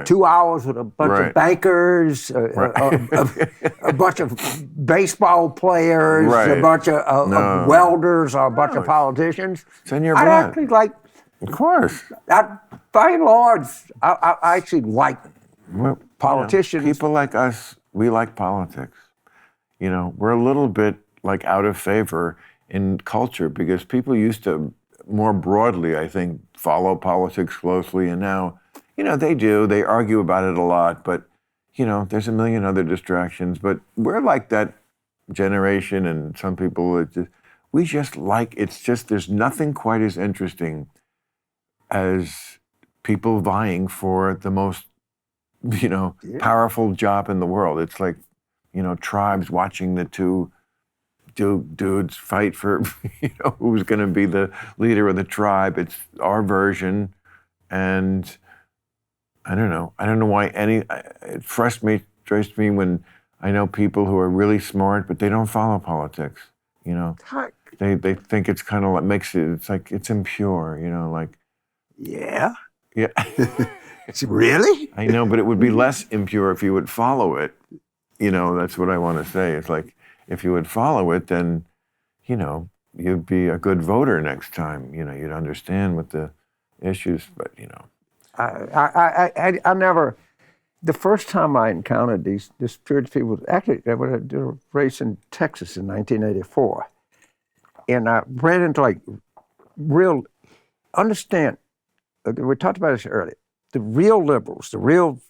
2 hours with a bunch of bankers, a bunch of baseball players, a bunch of welders, or a bunch of politicians, it's in your I'd blood. actually like. Of course. By and large, I actually like politicians. People like us, we like politics. We're a little bit out of favor in culture because people used to more broadly, I think, follow politics closely, and now, they do. They argue about it a lot, but, there's a million other distractions. But we're like that generation, and some people, there's nothing quite as interesting as people vying for the most, powerful job in the world. It's like, tribes watching the two dudes fight for, who's going to be the leader of the tribe. It's our version. And I don't know why it frustrates me when I know people who are really smart, but they don't follow politics, you know. They think it's kind of like, it's like, it's impure, you know, like. Yeah. Yeah. Really? I know, but it would be less impure if you would follow it. You know, that's what I want to say. It's like, if you would follow it, then, you know, you'd be a good voter next time. You know, you'd understand what the issues, but, you know. I never, the first time I encountered these spiritual people, actually, I did a race in Texas in 1984. And I ran into like real, understand, we talked about this earlier, the real liberals, the real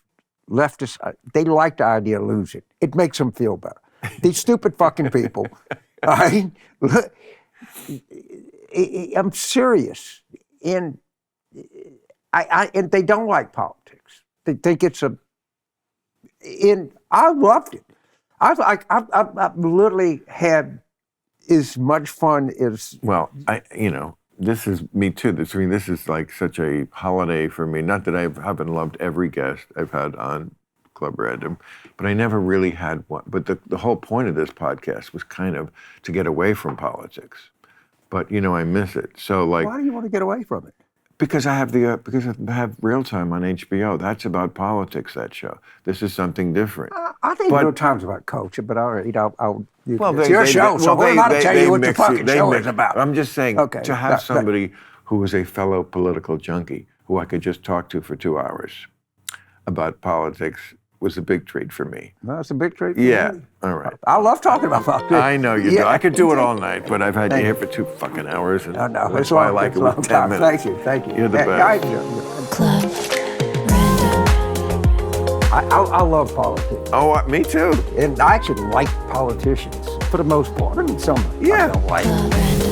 leftists, they like the idea of losing. It makes them feel better. These stupid fucking people, all right? I'm serious. And and they don't like politics. They think it's and I loved it. I've literally had as much fun as. Well, you know, this is me too. This is like such a holiday for me. Not that I haven't loved every guest I've had on Club Random, but I never really had one. But the whole point of this podcast was kind of to get away from politics. But, you know, I miss it. So, like, Why do you want to get away from it? Because I have Real Time on HBO. That's about politics. That show. This is something different. I think Real Time's about culture, but it's your show, well, so we're not to tell you what the mix fucking show mix is about. I'm just saying, Okay, to have somebody who was a fellow political junkie who I could just talk to for 2 hours about politics was a big treat for me. Well, it's a big treat for Yeah, me. all right. I love talking about politics. I know you do. Yeah. I could do it all night, but I've had you here for 2 fucking hours, and No, that's it's why I long. like It's it long with 10 time. minutes. Thank you. You're the best. Club Random. I love politics. Oh, me too. And I actually like politicians, for the most part. I mean, some I don't like. Club Random.